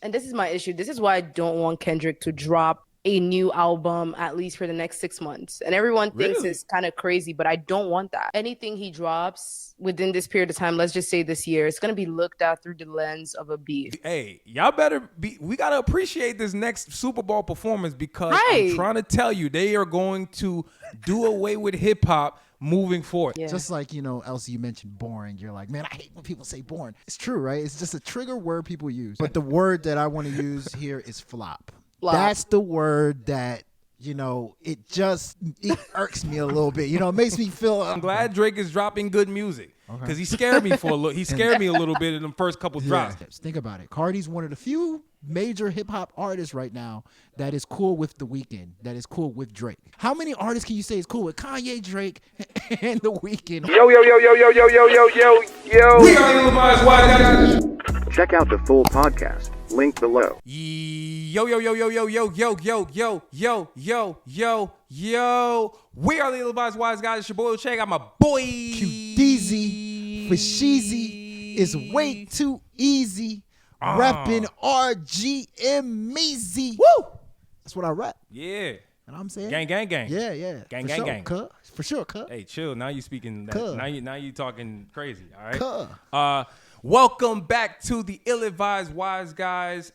and this is my issue. This is why I don't want Kendrick to drop a new album at least for the next 6 months. And everyone thinks Really? it's kind of crazy, but I don't want that. Anything he drops within this period of time, let's just say this year, it's going to be looked at through the lens of a beef. Hey, y'all better be. We gotta appreciate this next Super Bowl performance because I'm Right. trying to tell you, they are going to do away with hip hop moving forward. Yeah. Just like, Elsie, you mentioned boring. You're like, man, I hate when people say boring. It's true, right? It's just a trigger word people use. But the word that I want to use here is flop. Flop. That's the word that, it irks me a little bit. It makes me feel. I'm glad Drake is dropping good music because he scared me for a little. He scared me a little bit in the first couple drops. Think about it. Carti's one of the few major hip hop artists right now that is cool with The Weeknd, that is cool with Drake. How many artists can you say is cool with Kanye, Drake, and The Weeknd? Yo. We are the Levi's Wise Guys. Check out the full podcast. Link below. Yo. We are the Levi's Wise Guys. It's your boy Uchay. I got my boy QDeezy for Sheezy is way too easy. Repping RGM Meezy. Woo! That's what I rap. Yeah. You know what I'm saying? Gang. Yeah. Gang. For sure, cuz. Hey, chill. Now you speaking. Cuh. Now you talking crazy. All right. Cuh. Welcome back to the Ill-Advised Wise Guys.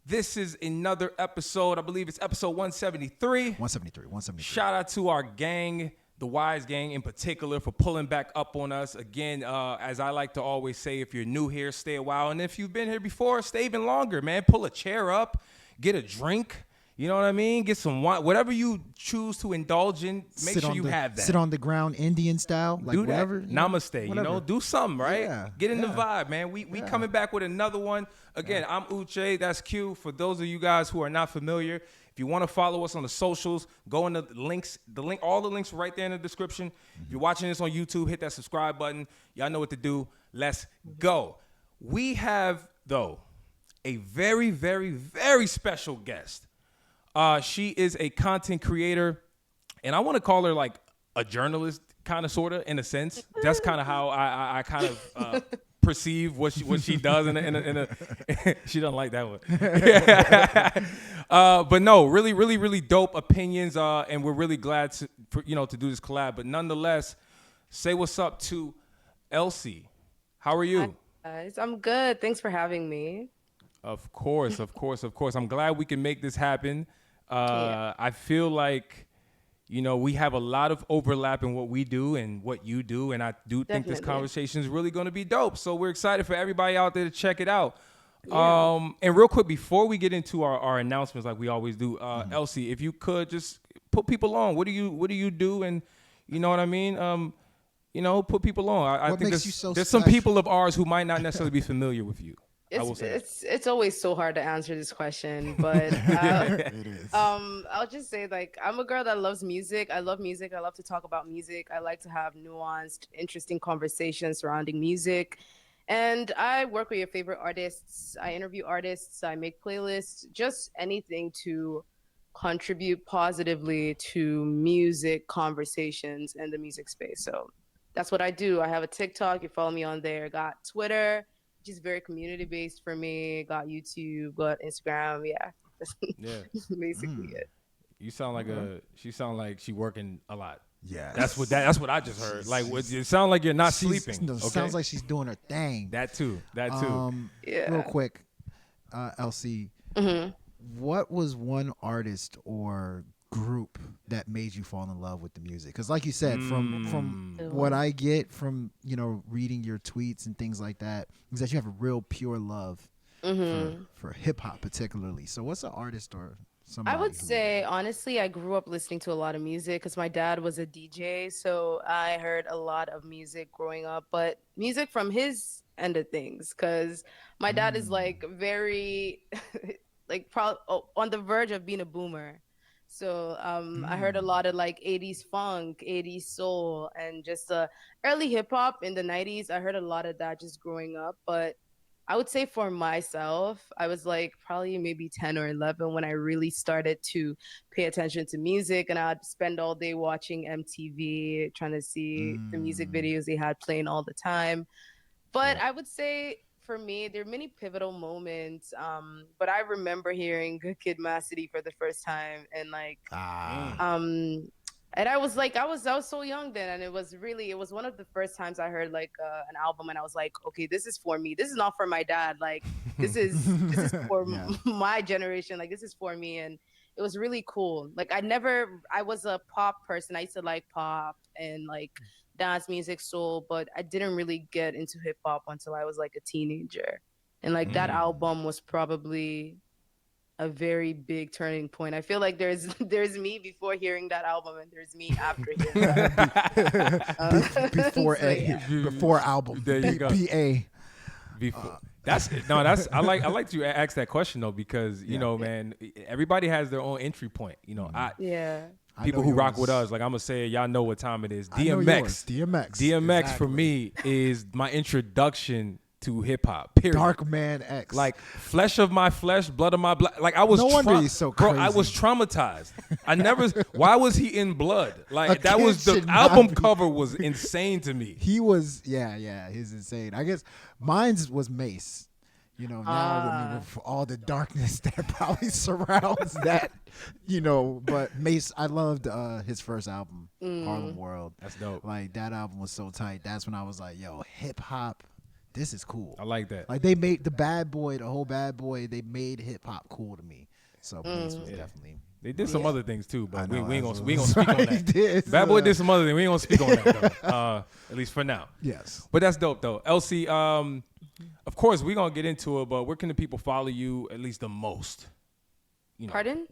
This is another episode. I believe it's episode 173. 173. Shout out to our gang, the Wise Gang in particular, for pulling back up on us. Again, as I like to always say, if you're new here, stay a while. And if you've been here before, stay even longer, man. Pull a chair up, get a drink. You know what I mean? Get some wine. Whatever you choose to indulge in, make sure you have that. Sit on the ground Indian style. Like do that. whatever. Namaste. Whatever. Do something, right? Yeah, Get in the vibe, man. We coming back with another one. Again, I'm Uchay. That's Q. For those of you guys who are not familiar, if you want to follow us on the socials, go in the links. All the links are right there in the description. If you're watching this on YouTube, hit that subscribe button. Y'all know what to do. Let's go. We have, though, a very, very, very special guest. She is a content creator, and I want to call her like a journalist, kind of, sort of, in a sense. That's kind of how I kind of perceive what she does. In a she doesn't like that one. But no, really, really, really dope opinions, and we're really glad to do this collab. But nonetheless, say what's up to Elsie. How are you? Hi, guys. I'm good. Thanks for having me. Of course. I'm glad we can make this happen. I feel like, we have a lot of overlap in what we do and what you do, and I do think this conversation is really going to be dope. So we're excited for everybody out there to check it out. Yeah. And real quick, before we get into our announcements like we always do, Elsie, if you could just put people on. What do you do? And you know what I mean? Put people on. I think there's some people of ours who might not necessarily be familiar with you. It's always so hard to answer this question, but it is. I'll just say, like, I'm a girl that loves music. I love music. I love to talk about music. I like to have nuanced, interesting conversations surrounding music. And I work with your favorite artists. I interview artists. I make playlists, just anything to contribute positively to music conversations in the music space. So that's what I do. I have a TikTok. You follow me on there. Got Twitter, which is very community-based for me. Got YouTube, got Instagram. Yeah, that's basically it. You sound like she sound like she working a lot. Yeah, that's what I just heard. Like, you sound like you're not sleeping. No, sounds like she's doing her thing. That too. Yeah. Real quick, Elsie, what was one artist or group that made you fall in love with the music? Because like you said, from what I get from reading your tweets and things like that, is that you have a real pure love for hip hop particularly. So what's an artist or somebody? I would say, honestly, I grew up listening to a lot of music because my dad was a DJ, so I heard a lot of music growing up, but music from his end of things, because my dad is like very like on the verge of being a boomer. So I heard a lot of like 80s funk, 80s soul, and just early hip hop in the 90s. I heard a lot of that just growing up. But I would say for myself, I was like probably maybe 10 or 11 when I really started to pay attention to music. And I'd spend all day watching MTV, trying to see the music videos they had playing all the time. But I would say for me, there are many pivotal moments. But I remember hearing Good Kid, Mad City for the first time, and like, and I was like, I was so young then, and it was one of the first times I heard like an album, and I was like, okay, this is for me. This is not for my dad. Like, this is for my generation. Like, this is for me, and it was really cool. Like, I was a pop person. I used to like pop and like dance music, soul, but I didn't really get into hip hop until I was like a teenager, and like that album was probably a very big turning point. I feel like there's me before hearing that album, and there's me after hearing that. Before album. There you go. BA. Before. I like you ask that question though, because you know, man, everybody has their own entry point. You know, people who rock with us, like I'm gonna say, y'all know what time it is. DMX for me is my introduction to hip hop. Period. Dark Man X. Like flesh of my flesh, blood of my blood. Like I was. No wonder he's so crazy. Bro, I was traumatized. I never. Why was he in blood? Like that was the album cover was insane to me. He was. Yeah. He's insane. I guess mine's was Mace. You know, now with all the darkness that probably surrounds that, you know, but Mace, I loved his first album, Harlem World. That's dope. Like that album was so tight. That's when I was like, yo, hip hop, this is cool. I like that. Like they made the whole Bad Boy, they made hip hop cool to me. So Mace was definitely. They did some other things too, but we ain't gonna speak on that. Did, Bad Boy did some other things. We ain't gonna speak on that though. At least for now. Yes. But that's dope though. Elsie, of course we're gonna get into it, but where can the people follow you at least the most? You know, Pardon?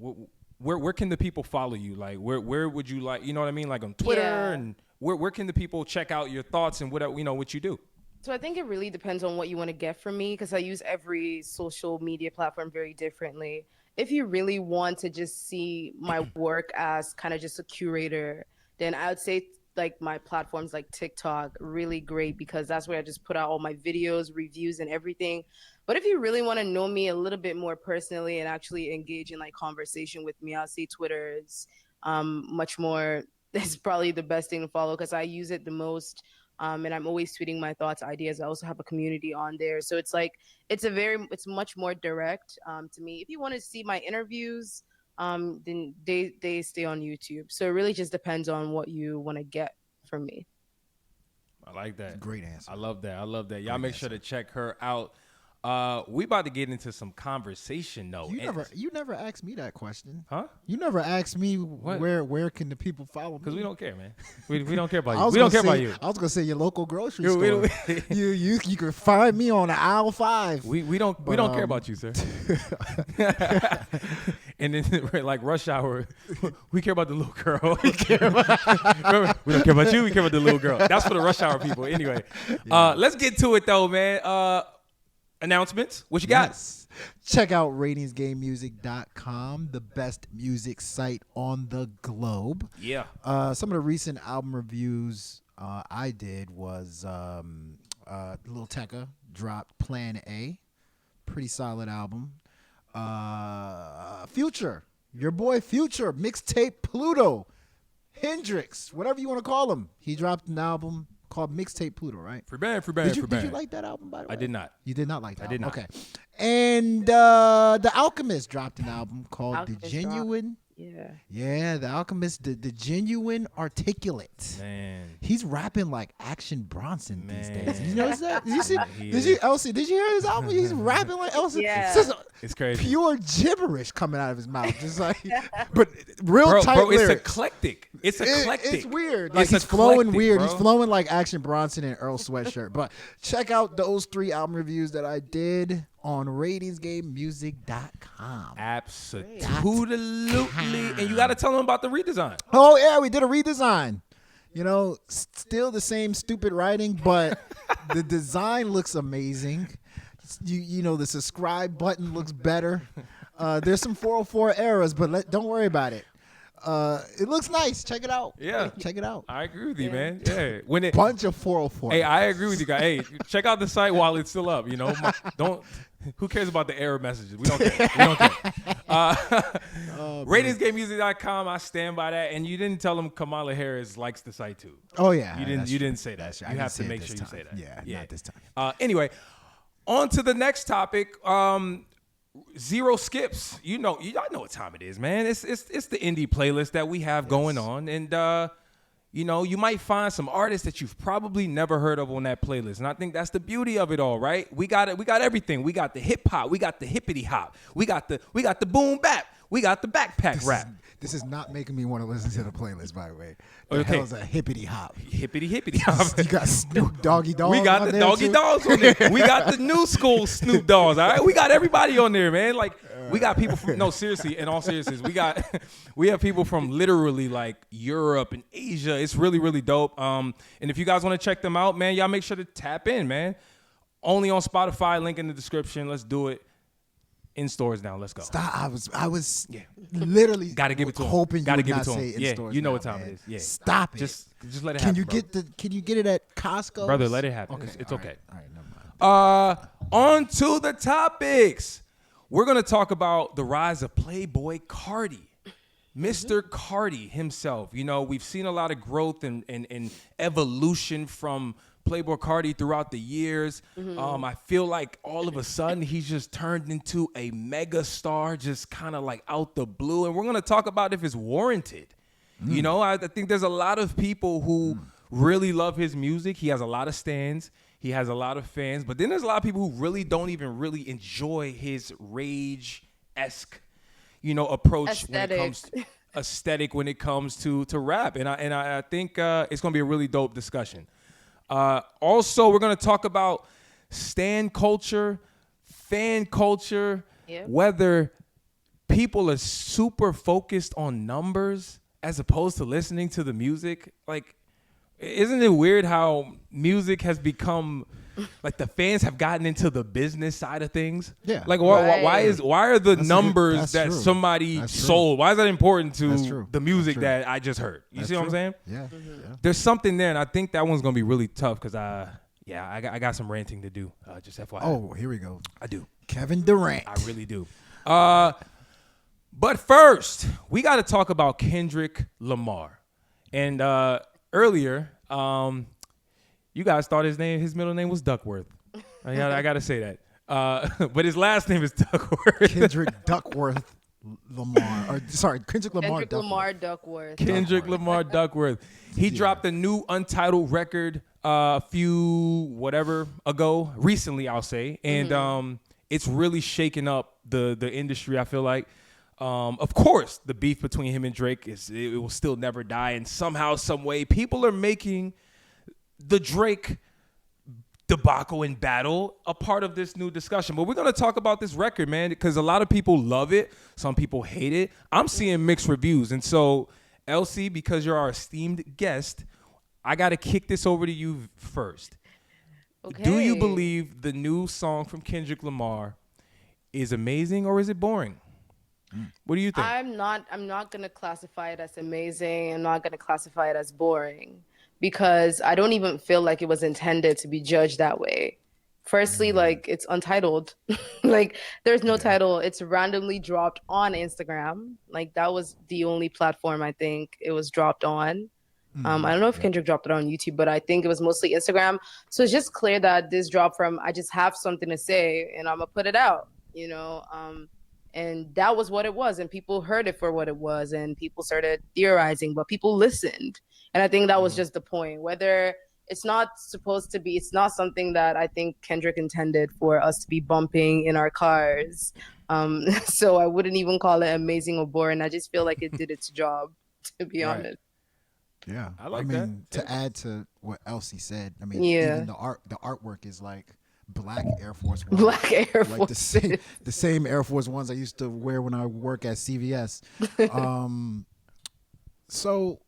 Where can the people follow you? Like where would you like, you know what I mean? Like on Twitter and where can the people check out your thoughts and what you do? So I think it really depends on what you want to get from me, because I use every social media platform very differently. If you really want to just see my work as kind of just a curator, then I would say like my platforms like TikTok, really great, because that's where I just put out all my videos, reviews and everything. But if you really want to know me a little bit more personally and actually engage in like conversation with me, I'll say Twitter is much more, it's probably the best thing to follow because I use it the most. And I'm always tweeting my thoughts, ideas. I also have a community on there. So it's like, it's much more direct to me. If you want to see my interviews, then they stay on YouTube. So it really just depends on what you want to get from me. I like that. Great answer. I love that. Y'all make sure to check her out. We about to get into some conversation though. You never asked me that question. Huh? You never asked me where can the people follow me? Because we don't care, man. We don't care about you. We don't care about you. I was gonna say your local grocery store. You can find me on aisle 5. We don't care about you, sir. And then like rush hour, we care about the little girl. We don't care about you. We care about the little girl. That's for the rush hour people. Anyway, let's get to it though, man. Announcements. What you got? Yes. Check out ratingsgamemusic.com, the best music site on the globe. Yeah. Some of the recent album reviews I did was Lil Tecca dropped Plan A. Pretty solid album. Future. Your boy Future. Mixtape Pluto. Hendrix. Whatever you want to call him. He dropped an album called Mixtape Pluto, right? Free band. Did you like that album, by the way? I did not. You did not like that? I did not. Okay. And The Alchemist dropped an album called Alchemist The Genuine. Yeah, The Alchemist, the Genuine Articulate. Man. He's rapping like Action Bronson these Man. days. You notice that? Did you see? Man, Elsie? Did you hear his album? He's rapping like Elsie. Yeah. It's just It's crazy. pure gibberish coming out of his mouth, just like, but real tight bro, lyrics. it's eclectic. It's eclectic. It's weird. Like It's he's flowing eclectic, weird. bro. He's flowing like Action Bronson and Earl Sweatshirt. But check out those 3 album reviews that I did on ratingsgamemusic.com. Absolutely. And you got to tell them about the redesign. Oh yeah, we did a redesign. You know, still the same stupid writing, but the design looks amazing. You know, the subscribe button looks better. There's some 404 errors, but don't worry about it. It looks nice. Check it out. Yeah. Check it out. I agree with you, man. Yeah. Bunch of 404. Hey, I agree with you guys. Hey, check out the site while it's still up. You know, who cares about the error messages? We don't care. Ratingsgamemusic.com. I stand by that. And you didn't tell them Kamala Harris likes the site too. Oh yeah. You didn't say that. That's true. You I have to didn't say it make this sure you time. say that. Yeah, not this time. Anyway, On to the next topic. Zero skips. Y'all know what time it is, man. It's the indie playlist that we have going on, and you might find some artists that you've probably never heard of on that playlist, and I think that's the beauty of it all, right? We got everything. We got the hip hop, we got the hippity hop, we got the boom bap, we got the backpack rap. This is not making me want to listen to the playlist, by the way. The Okay. hell's a hippity hop? Hippity hop. You got Snoop Doggy Dogg. We got on the there, Doggy too? Dogs on there. We got the new school Snoop Dogs. All right, we got everybody on there, man. Like we got people from seriously. In all seriousness, we have people from literally like Europe and Asia. It's really really dope. And if you guys want to check them out, man, y'all make sure to tap in, man. Only on Spotify. Link in the description. Let's do it. In stores now. Let's go. Stop. I was literally Gotta give it to him. hoping Gotta you give would it to not him. say in Yeah, stores you know now, what time man. it is. Yeah. Stop it. Just let it Can happen. you bro. Can you get it at Costco? Brother, let it happen. Okay, It's okay. All right, never mind. On to the topics. We're going to talk about the rise of Playboi Carti. Mr. Carti himself. We've seen a lot of growth and evolution from Playboi Carti throughout the years. I feel like all of a sudden he's just turned into a mega star, just kind of like out the blue. And we're going to talk about if it's warranted. I think there's a lot of people who really love his music. He has a lot of stans. He has a lot of fans. But then there's a lot of people who really don't even really enjoy his rage-esque, approach when it comes to aesthetic when it comes to rap. And I think it's going to be a really dope discussion. Also, we're going to talk about stan culture, fan culture, whether people are super focused on numbers as opposed to listening to the music. Like, isn't it weird how music has become, like, the fans have gotten into the business side of things? Yeah. Like, Right. why are the That's numbers that's that true. somebody That's true. sold? Why is that important That's to true. the music That's true. that I just heard? You see what I'm saying? Yeah. There's something there, and I think that one's gonna be really tough because I got some ranting to do. Just FYI. Oh, here we go. I do. Kevin Durant. I really do. But first, we got to talk about Kendrick Lamar. And earlier, you guys thought his middle name was Duckworth. I got to say that. But his last name is Duckworth. Kendrick Duckworth Lamar. Kendrick Lamar Kendrick Duckworth. Lamar Duckworth. Kendrick Lamar Duckworth. He dropped a new untitled record a few recently, I'll say. And it's really shaken up the industry, I feel like. Of course, the beef between him and Drake it will still never die. And somehow, some way, people are making the Drake debacle and battle a part of this new discussion. But we're going to talk about this record, man, because a lot of people love it. Some people hate it. I'm seeing mixed reviews. And so, Elsie, because you're our esteemed guest, I got to kick this over to you first. Okay. Do you believe the new song from Kendrick Lamar is amazing or is it boring? What do you think? I'm not gonna classify it as amazing. I'm not gonna classify it as boring because I don't even feel like it was intended to be judged that way. Firstly, like, it's untitled. Like, there's no title. It's randomly dropped on Instagram. Like, that was the only platform I think it was dropped on. I don't know if Kendrick dropped it on YouTube, but I think it was mostly Instagram. So it's just clear that this dropped from I just have something to say and I'm gonna put it out, and that was what it was, and people heard it for what it was, and people started theorizing, but people listened. And I think that was just the point. Whether it's not something that I think Kendrick intended for us to be bumping in our cars. So I wouldn't even call it amazing or boring. I just feel like it did its job, to be honest. Yeah. I like that. To add to what Elsie said, even the artwork is like black Air Force Ones. Black Air Like Force. the same Air Force Ones I used to wear when I work at CVS. So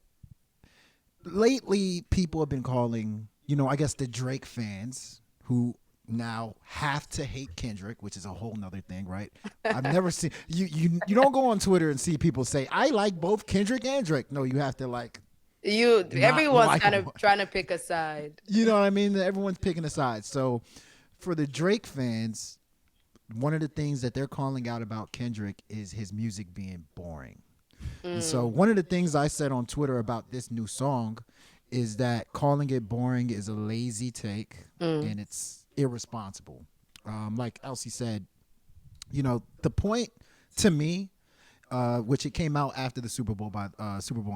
lately, people have been calling, I guess the Drake fans who now have to hate Kendrick, which is a whole nother thing, right? I've never seen you don't go on Twitter and see people say, I like both Kendrick and Drake. No, you have to like Everyone's like kind him. of trying to pick a side. You know what I mean? Everyone's picking a side. So for the Drake fans, one of the things that they're calling out about Kendrick is his music being boring. And so one of the things I said on Twitter about this new song is that calling it boring is a lazy take and it's irresponsible. Like Elsie said, the point to me, which it came out after the Super Bowl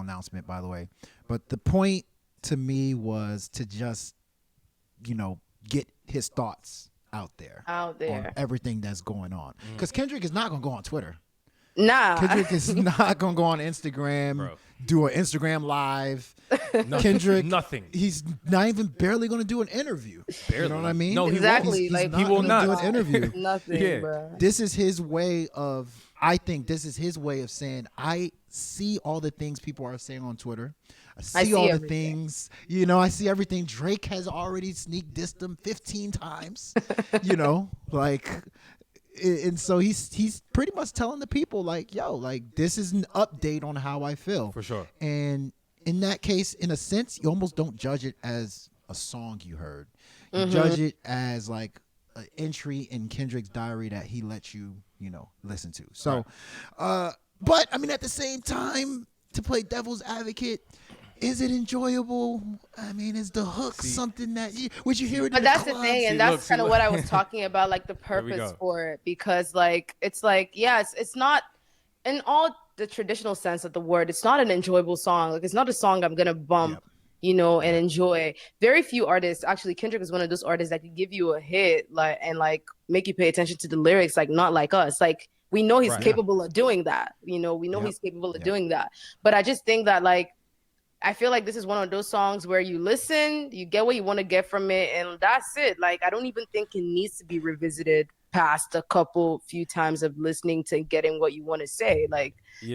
announcement, by the way, but the point to me was to just, get his thoughts out there on everything that's going on. Because Kendrick is not gonna go on Twitter. Nah. Kendrick is not gonna go on Instagram, Bro. do an Instagram live. Kendrick, he's not even barely gonna do an interview. Barely. You know what I mean? No, exactly. he will not do an interview. Nothing, Yeah. bro. This is his way of. I think this is his way of saying, I see all the things people are saying on Twitter. I see all the things, I see everything. Drake has already sneak dissed him 15 times, and so he's pretty much telling the people like, yo, like this is an update on how I feel. For sure. And in that case, in a sense, you almost don't judge it as a song you heard. You judge it as like an entry in Kendrick's diary that he let you, listen to. So, but I mean, at the same time, to play devil's advocate, is it enjoyable? I mean, is the hook something that would you hear it? But in that's the the thing, and that's kind of what I was talking about, like the purpose for it, because like it's like, yeah, it's not in all the traditional sense of the word. It's not an enjoyable song. Like it's not a song I'm gonna bump. And enjoy. Very few artists, actually, Kendrick is one of those artists that can give you a hit, and make you pay attention to the lyrics, like not like us. Like we know he's capable of doing that. We know he's capable of doing that. But I just think that I feel like this is one of those songs where you listen, you get what you want to get from it, and that's it. Like I don't even think it needs to be revisited past a few times of listening to getting what you want to say.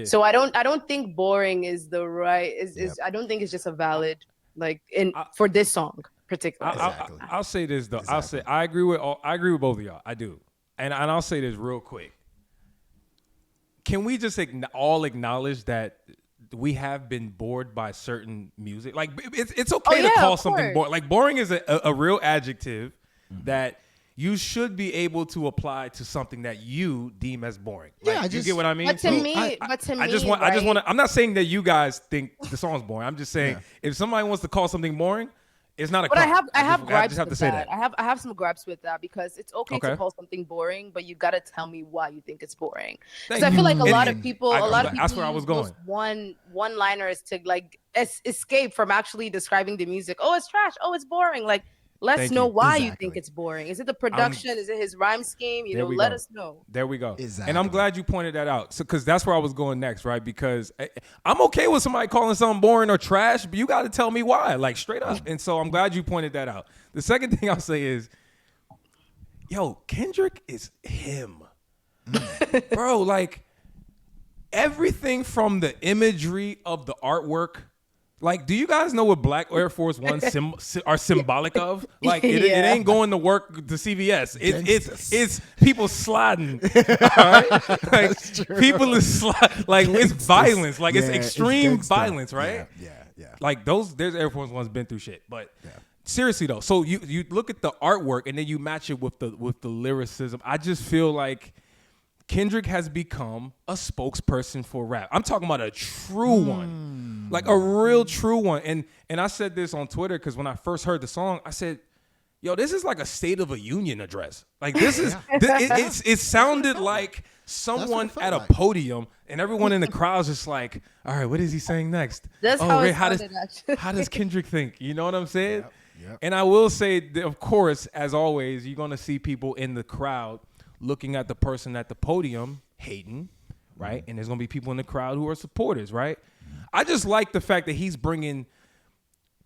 So I don't think boring is the right. I don't think it's just a valid. For this song particularly. I'll say this though. Exactly. I agree with both of y'all. I do, and I'll say this real quick. Can we just all acknowledge that we have been bored by certain music? Like it's okay to call something boring. Like boring is a real adjective that you should be able to apply to something that you deem as boring. Like, you get what I mean? But to me, I just want to. I'm not saying that you guys think the song's boring. I'm just saying if somebody wants to call something boring, it's not a. But I have gripes with that. I have some gripes with that because it's okay to call something boring, but you got to tell me why you think it's boring. Because I feel like a lot of people that's where I was going. One-liners to escape from actually describing the music. Oh, it's trash. Oh, it's boring. Like. Let's know why you think it's boring. Is it the production? Is it his rhyme scheme? Let us know. There we go. Exactly. And I'm glad you pointed that out. So, because that's where I was going next, right? Because I'm okay with somebody calling something boring or trash, but you got to tell me why, like straight up. And so I'm glad you pointed that out. The second thing I'll say is, Kendrick is him. Bro, like everything from the imagery of the artwork. Like, do you guys know what Black Air Force One are symbolic of? Like, it ain't going to work to CVS. It's people sliding. All right? Like, people is sliding. Like, it's violence. Like, it's extreme violence, right? Yeah. Like, there's Air Force One's been through shit. But seriously, though, so you look at the artwork and then you match it with the lyricism. I just feel like Kendrick has become a spokesperson for rap. I'm talking about a true one, like a real true one. And I said this on Twitter because when I first heard the song, I said, "Yo, this is like a State of a Union address. Like this is it sounded like someone at a podium, and everyone in the crowd's just like, all right, what is he saying next? That's how does Kendrick think? You know what I'm saying? Yep. And I will say, that, of course, as always, you're gonna see people in the crowd looking at the person at the podium hating, right? And there's going to be people in the crowd who are supporters, right? I just like the fact that he's bringing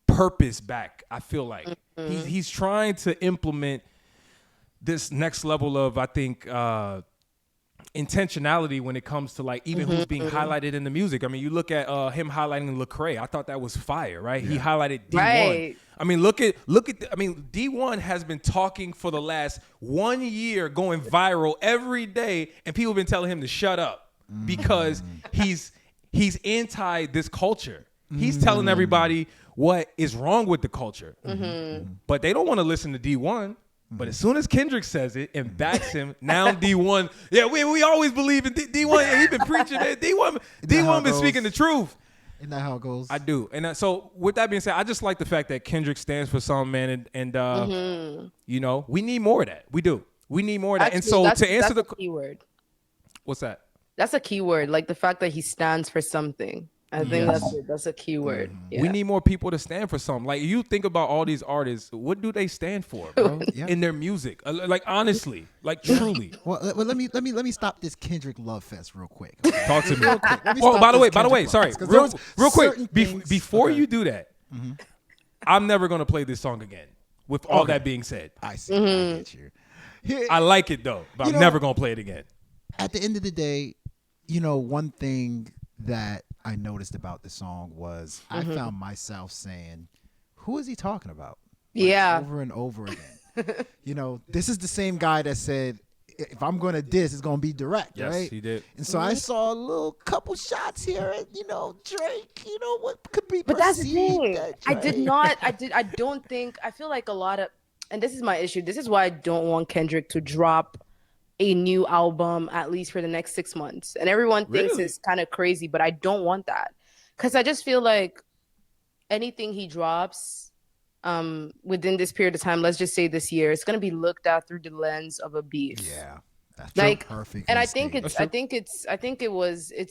purpose back. I feel like he's trying to implement this next level of, I think, intentionality when it comes to like even who's being highlighted in the music. I mean, you look at him highlighting Lecrae. I thought that was fire, right? He highlighted D1. Right. I mean, D1 has been talking for the last 1 year, going viral every day, and people have been telling him to shut up because he's anti this culture. He's telling everybody what is wrong with the culture. But they don't want to listen to D1. But as soon as Kendrick says it and backs him, now D1, we always believe in D1. He's been preaching it. D1 been speaking the truth. Isn't that how it goes? I do. And so with that being said, I just like the fact that Kendrick stands for something, man. And you know, we need more of that. We do. We need more of that. Actually, And so to answer that's a keyword. what's that? That's a keyword, like the fact that he stands for something. I think that's a keyword. Yeah. We need more people to stand for something. Like you think about all these artists, what do they stand for, bro? In their music, like honestly, like truly. Well, let me stop this Kendrick love fest real quick. Talk to me. Real quick. Let me Well, stop by the this way, Kendrick sorry, love fest, 'cause real there was quick, certain things- before okay. you do that, I'm never gonna play this song again. With all that being said, I see. I get you. Here, I like it though, but I'm never gonna play it again. at the end of the day, one thing that I noticed about the song was I found myself saying, "Who is he talking about?" Over and over again. This is the same guy that said, "If I'm going to diss, it's going to be direct." Yes, right? he did. And so I saw a little couple shots here at Drake. What could be But that's the perceived thing. at I Drake. I feel like a lot of, and this is my issue. This is why I don't want Kendrick to drop a new album at least for the next 6 months. And everyone thinks it's kind of crazy, but I don't want that. Because I just feel like anything he drops within this period of time, let's just say this year, it's going to be looked at through the lens of a beef. Yeah. That's Like, perfect. and I think it's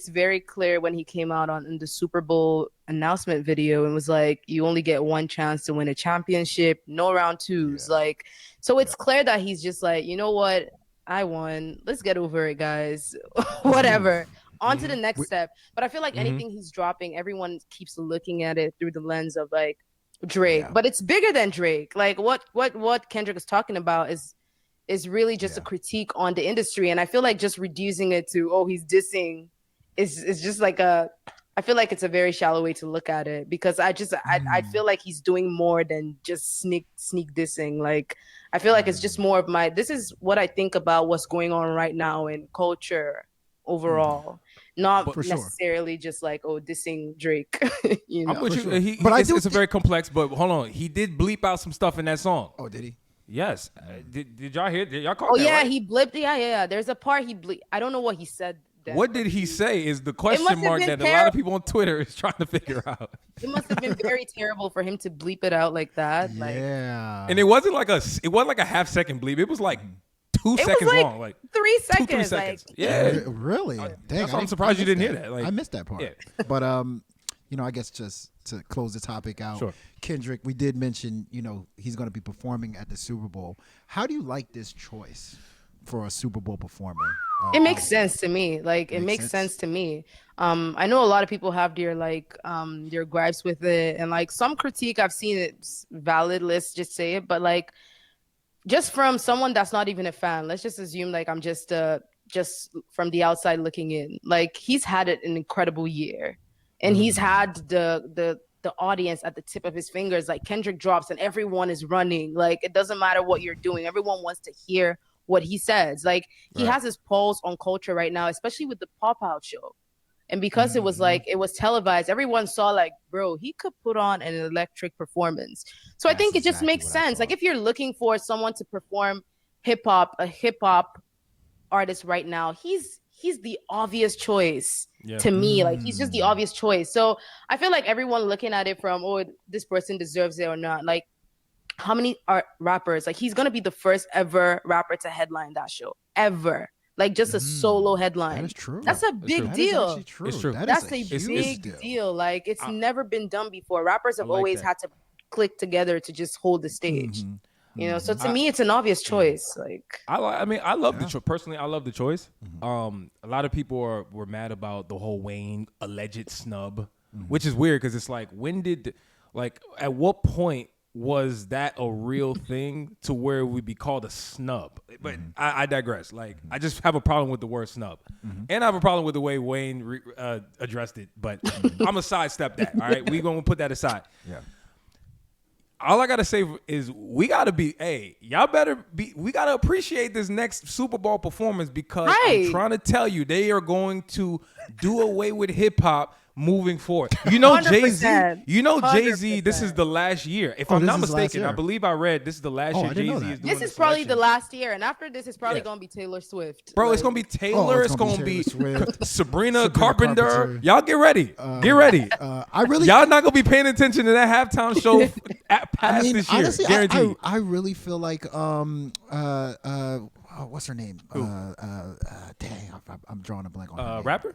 very clear when he came out in the Super Bowl announcement video and was like, you only get one chance to win a championship, no round twos. Like, so it's clear that he's just like, you know what? I won. Let's get over it, guys. Whatever. On to the next step. But I feel like anything he's dropping, everyone keeps looking at it through the lens of like Drake. But it's bigger than Drake. Like what Kendrick is talking about is really just a critique on the industry. And I feel like just reducing it to, he's dissing is just like I feel like it's a very shallow way to look at it, because I feel like he's doing more than just sneak dissing. Like, I feel like it's just more of this is what I think about what's going on right now in culture overall. Not necessarily just like, dissing Drake. I'm with you. Sure. It's a very complex, but hold on. He did bleep out some stuff in that song. Oh, did he? Yes. Did y'all hear? Did y'all call Oh, that? yeah, Right? he blipped. Yeah. There's a part he bleeped. I don't know what he said. What did he say is the question mark that a lot of people on Twitter is trying to figure out. It must have been very terrible for him to bleep it out like that. Yeah. And it wasn't like a half-second bleep. It was like 2 seconds like long. Like 3 seconds. 2-3 seconds. Like, yeah. Really? Dang, I'm surprised you didn't hear that. Like, I missed that part. Yeah. But I guess just to close the topic out, Sure. Kendrick, we did mention, he's going to be performing at the Super Bowl. How do you like this choice for a Super Bowl performer? It makes sense to me. Like, it makes sense to me. I know a lot of people have their gripes with it, and like some critique I've seen it's valid. Let's just say it, but like, just from someone that's not even a fan, let's just assume like I'm just from the outside looking in. Like, he's had an incredible year, and he's had the audience at the tip of his fingers. Like, Kendrick drops and everyone is running. Like, it doesn't matter what you're doing. Everyone wants to hear what he says. Like, he has his pulse on culture right now, especially with the pop-out show. And because it was like, it was televised, everyone saw like, bro, he could put on an electric performance. So I think it just makes sense. Like, if you're looking for someone to perform a hip hop artist right now, he's the obvious choice to me. Like, he's just the obvious choice. So I feel like everyone looking at it from, this person deserves it or not. Like, how many rappers? Like, he's gonna be the first ever rapper to headline that show ever. Like, just a solo headline. That is true. That's a big deal. That is true. It's true. That's a big deal. Like, it's never been done before. Rappers have always had to click together to just hold the stage. So to me, it's an obvious choice. Like, I love the choice. Personally, I love the choice. A lot of people were mad about the whole Wayne alleged snub, which is weird because it's like, at what point was that a real thing to where it would be called a snub? But I digress. Like, I just have a problem with the word snub. And I have a problem with the way Wayne addressed it. But I'm going to sidestep that, all right? We're going to put that aside. Yeah. All I got to say is we got to we got to appreciate this next Super Bowl performance, because I'm trying to tell you, they are going to do away with hip hop moving forward. Jay-Z, 100%. this is the last year. If I'm not mistaken, I believe I read this is the last year Jay-Z is doing this is the probably selection. the last year, and after this, it's probably gonna be Taylor Swift. Bro, like, it's gonna be Taylor. It's gonna gonna be be Swift. Sabrina Carpenter. Y'all get ready. Get ready. Y'all not gonna be paying attention to that halftime show past this year. Honestly, guaranteed. I really feel like what's her name? Dang, I'm drawing a blank on her name. Rapper?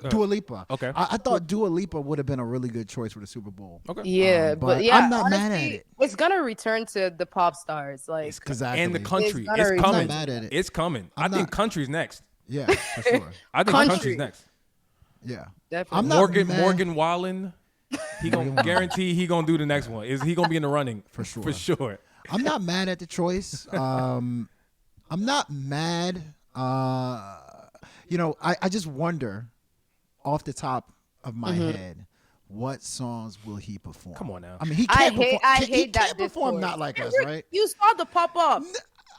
Dua Lipa. Okay. I thought Dua Lipa would have been a really good choice for the Super Bowl. Okay. Yeah, but yeah, I'm not honestly, mad at it. it's gonna return to the pop stars, like Exactly. And the country. It's It's gonna coming. I'm not mad at it. It's coming. I I'm think not- country's next. Yeah, for sure. I think Country. country's next. Yeah. definitely. I'm not mad. Morgan Wallen. He gonna guarantee he gonna do the next one. Is he gonna be in the running? For sure. For sure. I'm not mad at the choice. I'm not mad. I just wonder, off the top of my head, what songs will he perform? Come on now. I mean, he I can't hate, perform. I he hate that can't perform discourse. not like us, Kendrick, right? You saw the pop up,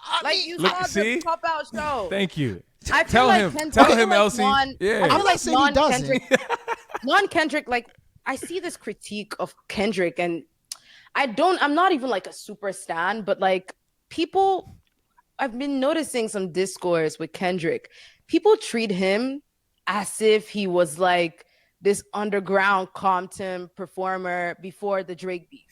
I like mean, you Look, saw see? the pop out show. Thank you. I feel Tell like him. Kendrick, Tell I feel him, like Elsie. Yeah. I feel I'm not like saying he doesn't. non-Kendrick, like I see this critique of Kendrick, and I'm not even like a super stan, but like people, I've been noticing some discourse with Kendrick. People treat him as if he was like this underground Compton performer before the Drake beef.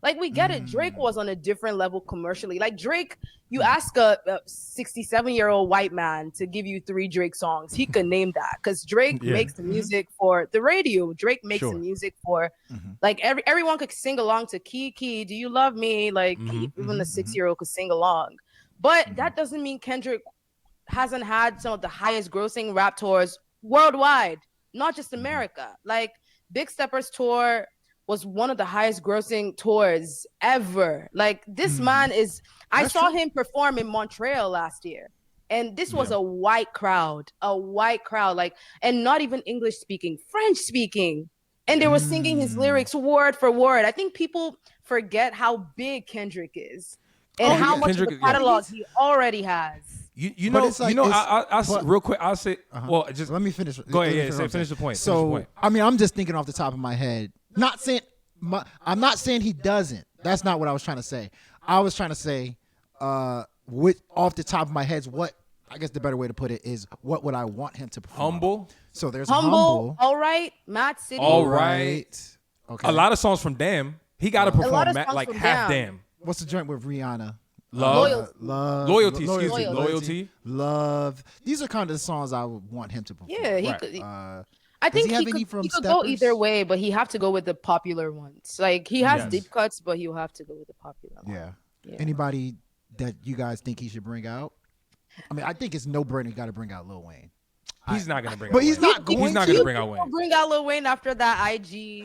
Like, we get it. Drake was on a different level commercially. Like, Drake, you ask a 67-year-old white man to give you 3 Drake songs, he could name that, because Drake makes the music for the radio. Drake makes the music for, like, everyone could sing along to Keke, Do You Love Me? Like, even a 6-year-old could sing along. But that doesn't mean Kendrick hasn't had some of the highest grossing rap tours worldwide, not just America. Like, Big Steppers tour was one of the highest grossing tours ever. Like, this man is, I saw him perform in Montreal last year, and this was a white crowd, like, and not even English speaking, French speaking. And they were singing his lyrics word for word. I think people forget how big Kendrick is and how much of a catalog he already has. You But know, it's like- you know. it's- but- Real quick. I'll say. Well, just Let me finish. Go ahead. let me Yeah, what I'm finish saying. the point. So, Finish the point. I mean, I'm just thinking off the top of my head. Not saying, I'm not saying he doesn't. That's not what I was trying to say. I was trying to say, with off the top of my head, what I guess the better way to put it is, what would I want him to perform? Humble. So there's Humble, all right, Mad City, All right. Okay. A lot of songs from Damn. He got to perform songs like from half Damn. Damn. What's the joint with Rihanna? Love. Loyalty. Excuse me. Loyalty. Loyalty. Love. These are kind of the songs I would want him to perform. Yeah, he Right. could. Does I think he have he any could, from he could go Steppers? either way, but he have to go with the popular ones. Like, he has Yes. deep cuts, but he'll have to go with the popular ones. Yeah. Yeah. Anybody that you guys think he should bring out? I mean, I think it's no brainer. You got to bring out Lil Wayne. He's not gonna bring. But out he's Wayne. not going He's not to. gonna bring out Wayne. Bring out Lil Wayne after that IG.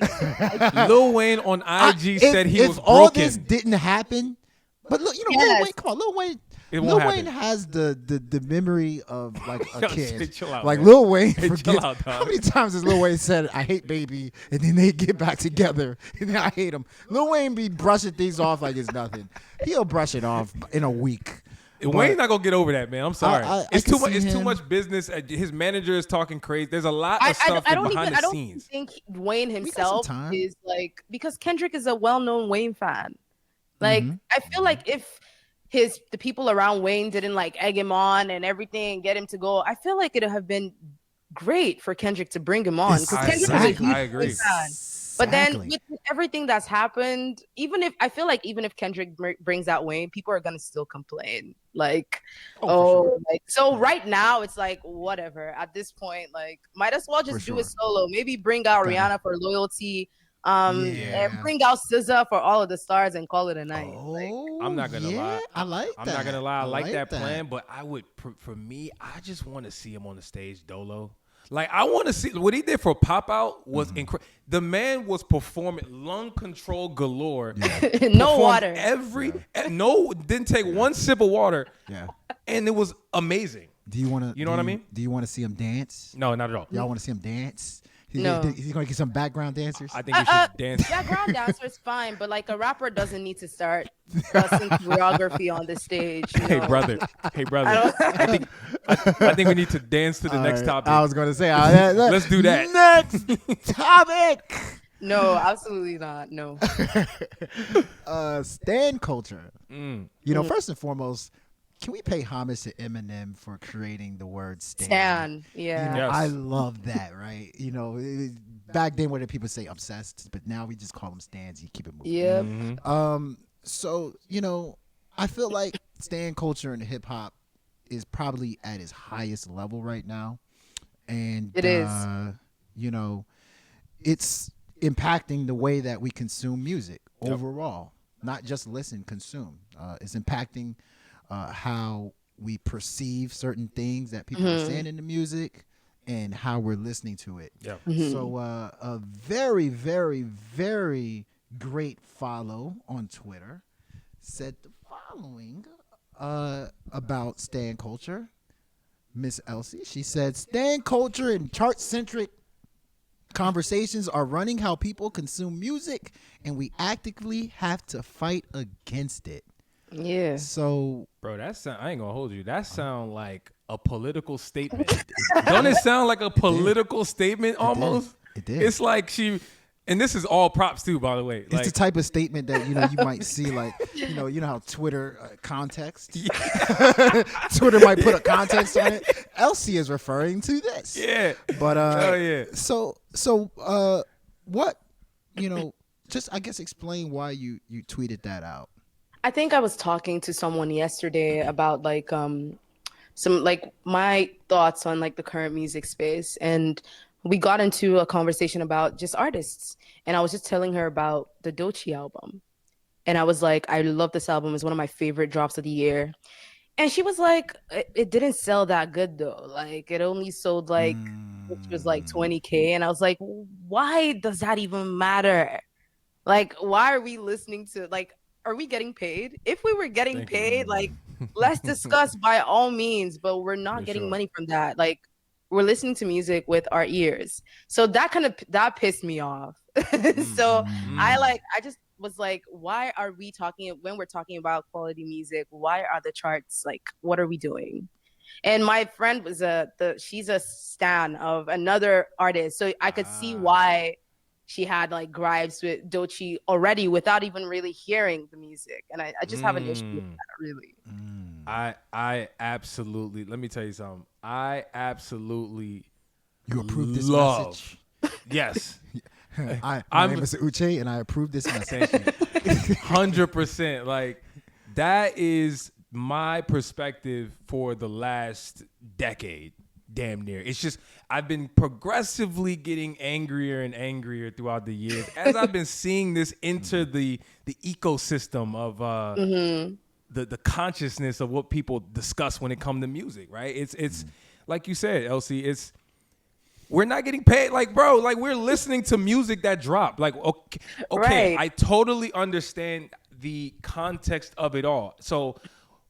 Lil Wayne on IG said he if was all broken. this didn't happen, but look, Lil Yes. Wayne, come on, Lil Wayne. It Lil won't Wayne happen. has the memory of like a Yo, kid. chill out, Like man. Lil Wayne Hey, chill forgets. out, dog. How many times has Lil Wayne said "I hate baby" and then they get back together and then I hate him? Lil Wayne be brushing things off like it's nothing. He'll brush it off in a week. Wayne's not gonna get over that, man. I'm sorry. I It's can too much. see It's too him. much business. His manager is talking crazy. There's a lot of stuff I don't behind even. I the don't scenes. think Wayne some himself time. is like, because Kendrick is a well-known Wayne fan. Like, I feel like if the people around Wayne didn't like egg him on and everything and get him to go, I feel like it'd have been great for Kendrick to bring him on, because Kendrick is a Exactly. huge I agree. Wayne fan. But then Exactly. with everything that's happened, even if Kendrick brings out Wayne, people are gonna still complain. Like, so right now it's like, whatever. At this point, like, might as well just For do it sure. solo. Maybe bring out Yeah. Rihanna for Loyalty, Yeah. and bring out SZA for All of the Stars and call it a night. Like, I'm not gonna yeah, lie. I like I'm that. not gonna lie. I like that that plan, but I would, for me, I just want to see him on the stage, Dolo. Like, I want to see what he did for Pop Out was incredible. The man was performing lung control galore. no Performed water. Didn't take one sip of water, Yeah. and it was amazing. Do you want to? You know what I mean? Do you want to see him dance? No, not at all. Y'all want to see him dance? No. Is he gonna get some background dancers? I think we should dance. Background dancer is fine, but like, a rapper doesn't need to start busting choreography on the stage. You Hey know? brother, I think we need to dance to the next All right, topic. I was gonna say, Let's do that. Next topic. No, absolutely not. No. Stan culture. Mm. You know, first and foremost, can we pay homage to Eminem for creating the word stan? Stan. Yeah. You know, Yes. I love that, right? You know, back then, when people say obsessed, but now we just call them stans. You keep it moving. Yep. Mm-hmm. So, you know, I feel like stan culture in hip hop is probably at its highest level right now, and It is. you know, it's impacting the way that we consume music overall, not just listen, consume. It's impacting how we perceive certain things that people are saying in the music and how we're listening to it. Yeah. So a very, very, very great follow on Twitter said the following about stan culture. Miss Elsie, she said, stan culture and chart-centric conversations are running how people consume music, and we actively have to fight against it. Yeah. So, Bro, I ain't gonna hold you. That sound like a political statement. Don't it sound like a political statement almost? It did. It's like and this is all props too, by the way. It's the type of statement that you might see, like you know how Twitter context. Twitter might put a context on it. Elsie is referring to this. Yeah. But oh yeah. So what just I guess explain why you tweeted that out. I think I was talking to someone yesterday about like some like my thoughts on like the current music space, and we got into a conversation about just artists, and I was just telling her about the Doechii album, and I was like, I love this album. It's one of my favorite drops of the year. And she was like, it didn't sell that good though. Like it only sold like which was like 20K, and I was like, why does that even matter? Like, why are we listening to, like, are we getting paid? If we were getting paid, like, let's discuss by all means, but we're not getting money from that. Like, we're listening to music with our ears. So that pissed me off. So I just was like, why are we when we're talking about quality music, why are the charts, like, what are we doing? And my friend was she's a stan of another artist. So I could see why she had like gripes with Doechii already without even really hearing the music. And I just have an issue with that, really. I absolutely, let me tell you something. I absolutely You approve this message? Yes. My name is Uchay, and I approve this message. 100%. Like, that is my perspective for the last decade. Damn near. It's just I've been progressively getting angrier and angrier throughout the years as I've been seeing this enter the ecosystem of the consciousness of what people discuss when it comes to music, right? It's like you said, Elsie, we're not getting paid. Like, bro, like we're listening to music that dropped. Like, okay, Right. I totally understand the context of it all. So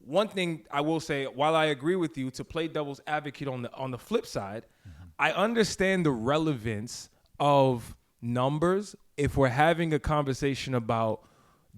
one thing I will say, while I agree with you, to play devil's advocate on the flip side, I understand the relevance of numbers if we're having a conversation about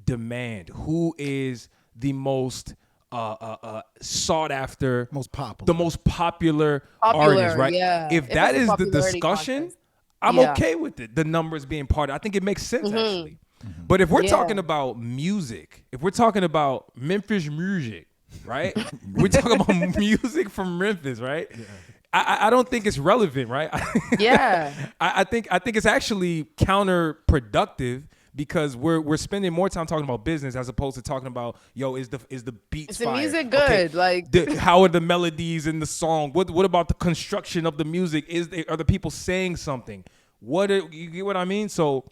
demand. Who is the most sought after, the most popular artist, right? Yeah. If that is the discussion, contest. I'm okay with it. The numbers being part of it. I think it makes sense actually. But if we're talking about music, if we're talking about Memphis music, right? We're talking about music from Memphis, right? Yeah. I don't think it's relevant, right? Yeah. I think it's actually counterproductive because we're spending more time talking about business as opposed to talking about, is the beats Is fire? the music good? Okay. How are the melodies in the song? What about the construction of the music? Are the people saying something? You get what I mean? So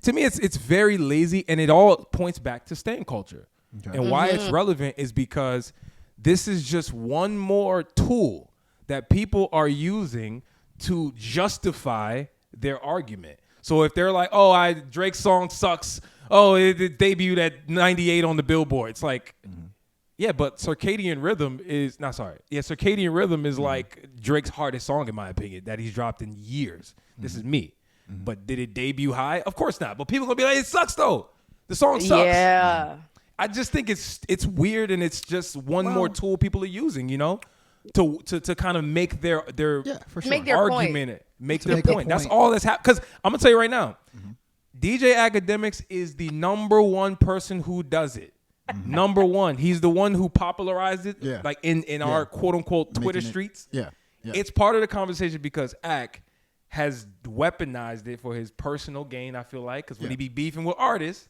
to me, it's very lazy, and it all points back to stan culture. Okay. And why it's relevant is because this is just one more tool that people are using to justify their argument. So if they're like, Drake's song sucks. Oh, it debuted at 98 on the Billboard. It's like, yeah, but Circadian Rhythm is like Drake's hardest song, in my opinion, that he's dropped in years. This is me. But did it debut high? Of course not. But people gonna be like, it sucks though. The song sucks. Yeah. I just think it's weird, and it's just one more tool people are using, to kind of make their make their argument, point. make their point. That's all that's happening. Because I'm gonna tell you right now, DJ Academics is the number one person who does it. Number one, he's the one who popularized it, like in our quote unquote Twitter streets. Yeah, it's part of the conversation because Ac has weaponized it for his personal gain. I feel like because when he be beefing with artists,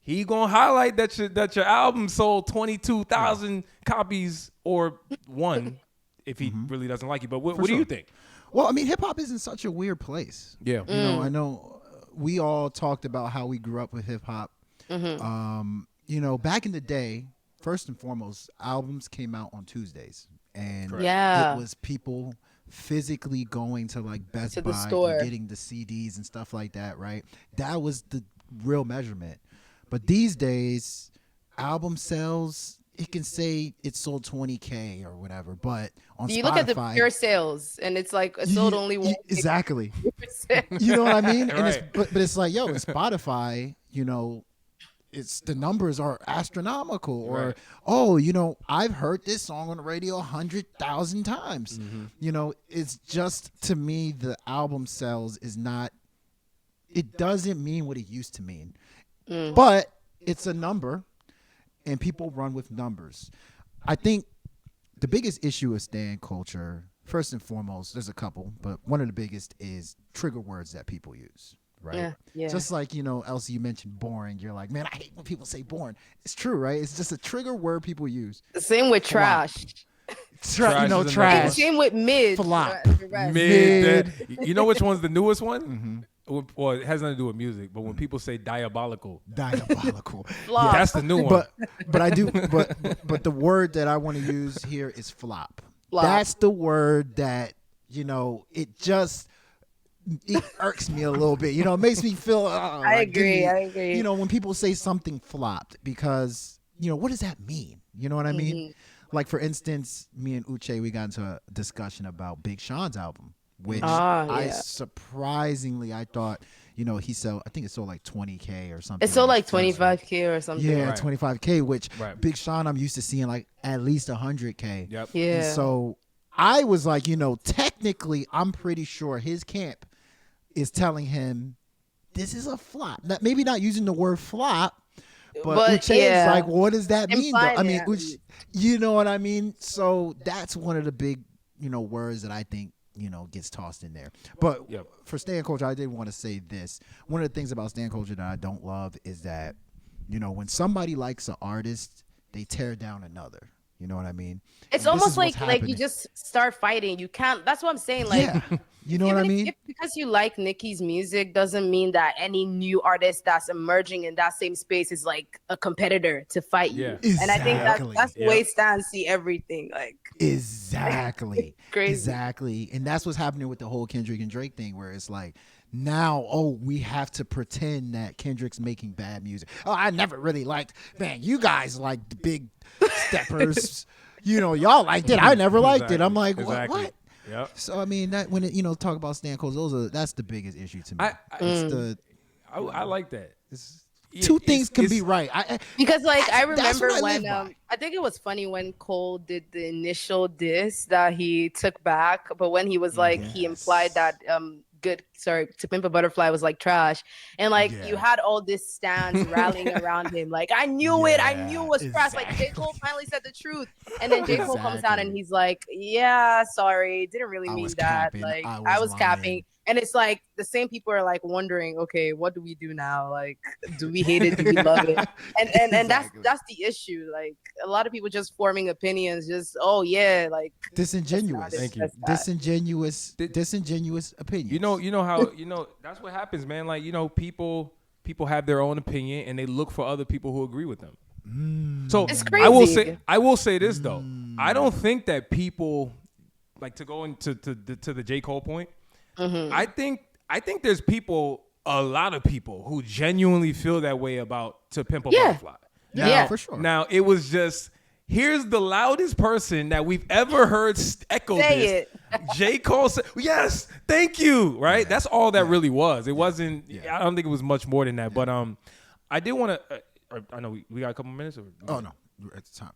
he gonna highlight that your album sold 22,000 copies or one if he really doesn't like you. But what do you think? Well, I mean, hip hop is in such a weird place. Yeah. You know, I know we all talked about how we grew up with hip hop. You know, back in the day, first and foremost, albums came out on Tuesdays, and it was people physically going to like Best Buy and getting the CDs and stuff like that, right? That was the real measurement. But these days, album sales, it can say it sold 20K or whatever, but on you Spotify, look at the pure sales, and it's like it sold only 1%. Exactly. You know what I mean? And it's, but it's like, yo, in Spotify, you know, it's the numbers are astronomical. Or, oh, you know, I've heard this song on the radio 100,000 times. You know, it's just, to me, the album sales is not, it doesn't mean what it used to mean. But it's a number, and people run with numbers. I think the biggest issue with stan culture, first and foremost, there's a couple, but one of the biggest is trigger words that people use. Right. Yeah. Just like, you know, Elsie, you mentioned boring. You're like, man, I hate when people say boring. It's true, right? It's just a trigger word people use. The same with trash. You know, trash. Same with mid. Flop. Mid. You know which one's the newest one? Well, it has nothing to do with music, but when people say diabolical. Flop. That's the new one. But I do. But the word that I want to use here is flop. That's the word that, you know, it irks me a little bit. You know, it makes me feel. I agree. You know, when people say something flopped, because, you know, what does that mean? You know what I mean? Like, for instance, me and Uchay, we got into a discussion about Big Sean's album, which I thought, you know, he sold, I think it sold like 20K or something. It sold like 25K or something. Yeah, 25K, which Big Sean, I'm used to seeing like at least 100K. Yep. Yeah. And so I was like, you know, technically, I'm pretty sure his camp is telling him this is a flop. Maybe not using the word flop, but Uchay is like, what does that mean, though? I mean, you know what I mean? So that's one of the big, you know, words that I think, you know, gets tossed in there. But for stan culture, I did want to say this. One of the things about stan culture that I don't love is that, you know, when somebody likes an artist, they tear down another. You know what I mean? It's almost like you just start fighting. You can't. That's what I'm saying. Like, you know what I mean? Because you like Nicki's music doesn't mean that any new artist that's emerging in that same space is like a competitor to fight you. Exactly. And I think that's the way stans see everything. Like, exactly. Crazy. Exactly. And that's what's happening with the whole Kendrick and Drake thing, where it's like, now, we have to pretend that Kendrick's making bad music. Oh, I never really liked, man, you guys like the big steppers. You know, y'all liked it. I never liked it. I'm like, what? Yep. So, I mean, that when it, you know, talk about stan culture, that's the biggest issue to me. I like that. Two things can be right. Because like I remember when I think it was funny when Cole did the initial diss that he took back, but when he was like he implied that To Pimp a Butterfly was like trash, and like you had all this stands rallying around him, like I knew it was trash. Like J. Cole finally said the truth, and then J. Cole comes out and he's like, yeah, sorry, didn't really mean that. Capping. Like I was capping. And it's like the same people are like wondering, okay, what do we do now? Like, do we hate it? Do we love it? And that's the issue. Like a lot of people just forming opinions, just like disingenuous. Thank you. Disingenuous opinions. You know how that's what happens, man. Like, you know, people have their own opinion and they look for other people who agree with them. So it's crazy. I will say this though. I don't think that people, like, to go into to the J. Cole point. I think there's a lot of people who genuinely feel that way about To Pimp a Butterfly. Yeah, for sure. Now, it was just, here's the loudest person that we've ever heard echo this. J. Cole said, yes, thank you, right? Yeah. That's all that really was. It wasn't, I don't think it was much more than that. But I did want to, I know we got a couple minutes. Oh, no, at the time.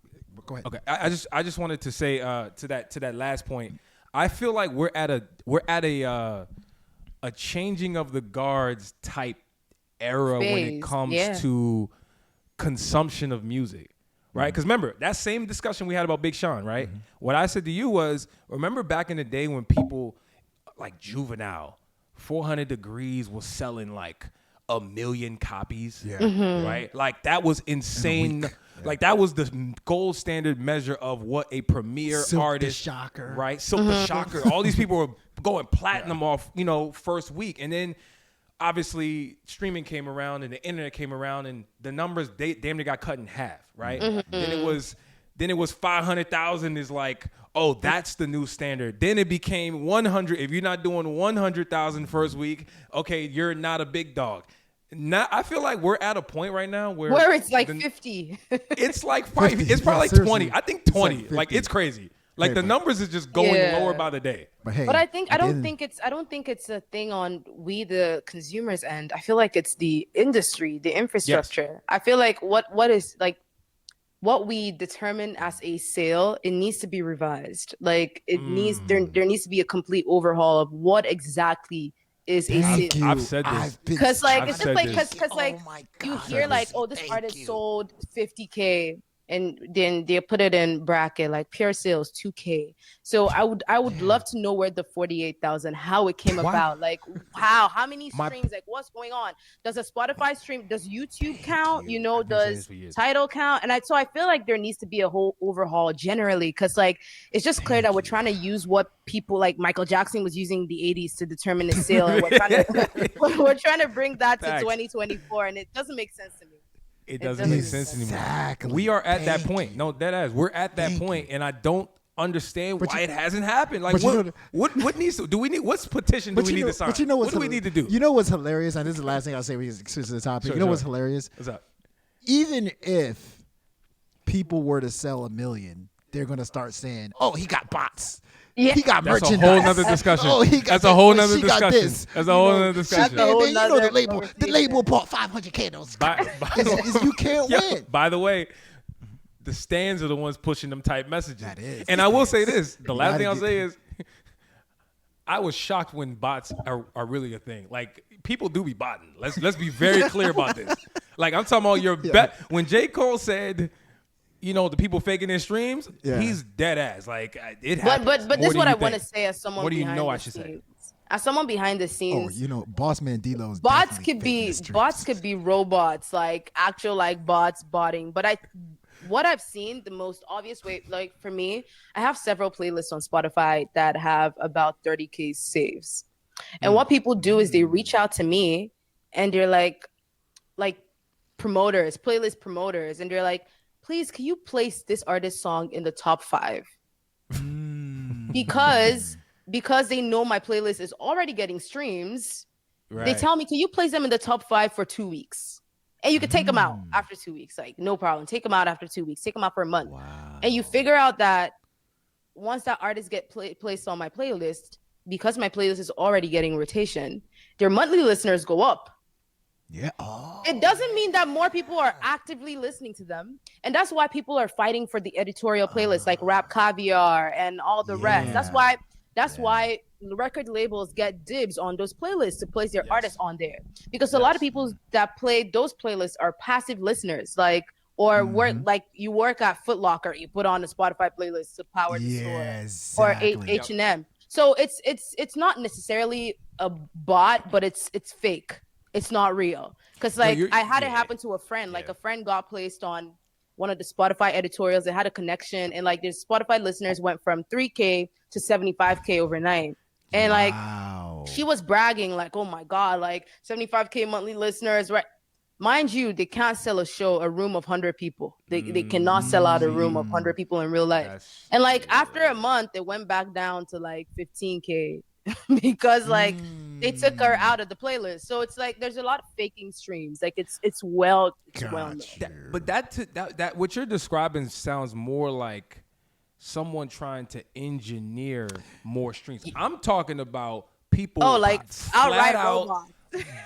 Go ahead. Okay, I just wanted to say to that last point, I feel like we're at a changing of the guards type era when it comes to consumption of music, right? Because remember, that same discussion we had about Big Sean, right? What I said to you was, remember back in the day when people like Juvenile, 400 Degrees was selling like 1 million copies. Yeah. Right? Like that was insane. Like that was the gold standard measure of what a premier Silk the artist, Shocker. right? Silk the Shocker. All these people were going platinum off, first week, and then obviously streaming came around and the internet came around, and the numbers damn near got cut in half, right? Then it was 500,000 is like, oh, that's the new standard. Then it became 100. If you're not doing 100,000 first week, okay, you're not a big dog. Now, I feel like we're at a point right now where it's like 50. It's like 5. It's probably like 20. I think 20. Like it's crazy. Like the numbers is just going lower by the day. But hey, but I don't think it's a thing on we the consumers end. I feel like it's the industry, the infrastructure. Yes. I feel like what is like what we determine as a sale, it needs to be revised. Like it needs there needs to be a complete overhaul of what exactly is a sale. I've said this because like it's just like because like you hear like, oh, this artist sold 50K. And then they put it in bracket like pure sales 2K. So I would love to know where the 48,000, how it came about, like how many streams, like what's going on? Does a Spotify stream? Does YouTube count? Does Tidal count? And so I feel like there needs to be a whole overhaul generally, because like it's just clear that we're trying to use what people like Michael Jackson was using the 80s to determine the sale. And we're trying to bring that to 2024, and it doesn't make sense to me. It doesn't make sense anymore. Exactly. We are at that point. No, deadass. We're at that point, and I don't understand why it hasn't happened. Like, what needs to? Do we need? What's petition do we need to sign? But what do we need to do? You know what's hilarious? And this is the last thing I'll say when you switch to the topic. You know what's hilarious? What's up? Even if people were to sell 1 million, they're gonna start saying, "Oh, he got bots." Yeah. He got merchandise. That's a whole nother discussion. That's a whole nother discussion. That's a whole nother discussion. The label bought 500K. You can't win. By the way, the stands are the ones pushing them type messages. That is. And I will say this. The last thing I'll say is I was shocked when bots are really a thing. Like, people do be botting. Let's be very clear about this. Like, I'm talking about your bet. When J. Cole said, the people faking their streams, he's dead ass. Like, it happened. But this is what I want to say as someone. What do you know I should say? As someone behind the scenes. Boss man D-Lo's bots could be robots, like actual like bots botting. But what I've seen, the most obvious way, like for me, I have several playlists on Spotify that have about 30K saves. And what people do is they reach out to me and they're like promoters, playlist promoters, and they're like, please, can you place this artist song in the top 5? Because they know my playlist is already getting streams. Right. They tell me, can you place them in the top 5 for 2 weeks? And you can take them out after 2 weeks. Like, no problem. Take them out after 2 weeks. Take them out for a month. Wow. And you figure out that once that artist get placed on my playlist, because my playlist is already getting rotation, their monthly listeners go up. Yeah. Oh. It doesn't mean that more people are actively listening to them. And that's why people are fighting for the editorial playlists like Rap Caviar and all the rest. That's why record labels get dibs on those playlists to place their artists on there. Because a lot of people that play those playlists are passive listeners, work you work at Foot Locker, you put on a Spotify playlist to power the store. Exactly. Or H&M. So it's not necessarily a bot, but it's fake. It's not real. Because I had it happen to a friend. Like a friend got placed on one of the Spotify editorials. They had a connection, and like their Spotify listeners went from 3K to 75K overnight. And she was bragging like, oh my God, like 75K monthly listeners, right? Mind you, they can't sell a room of 100 people. They cannot sell out a room of 100 people in real life. And like after a month, it went back down to like 15K because like they took her out of the playlist. So it's like there's a lot of faking streams. Like it's well known. But that what you're describing sounds more like someone trying to engineer more streams. I'm talking about people outright robots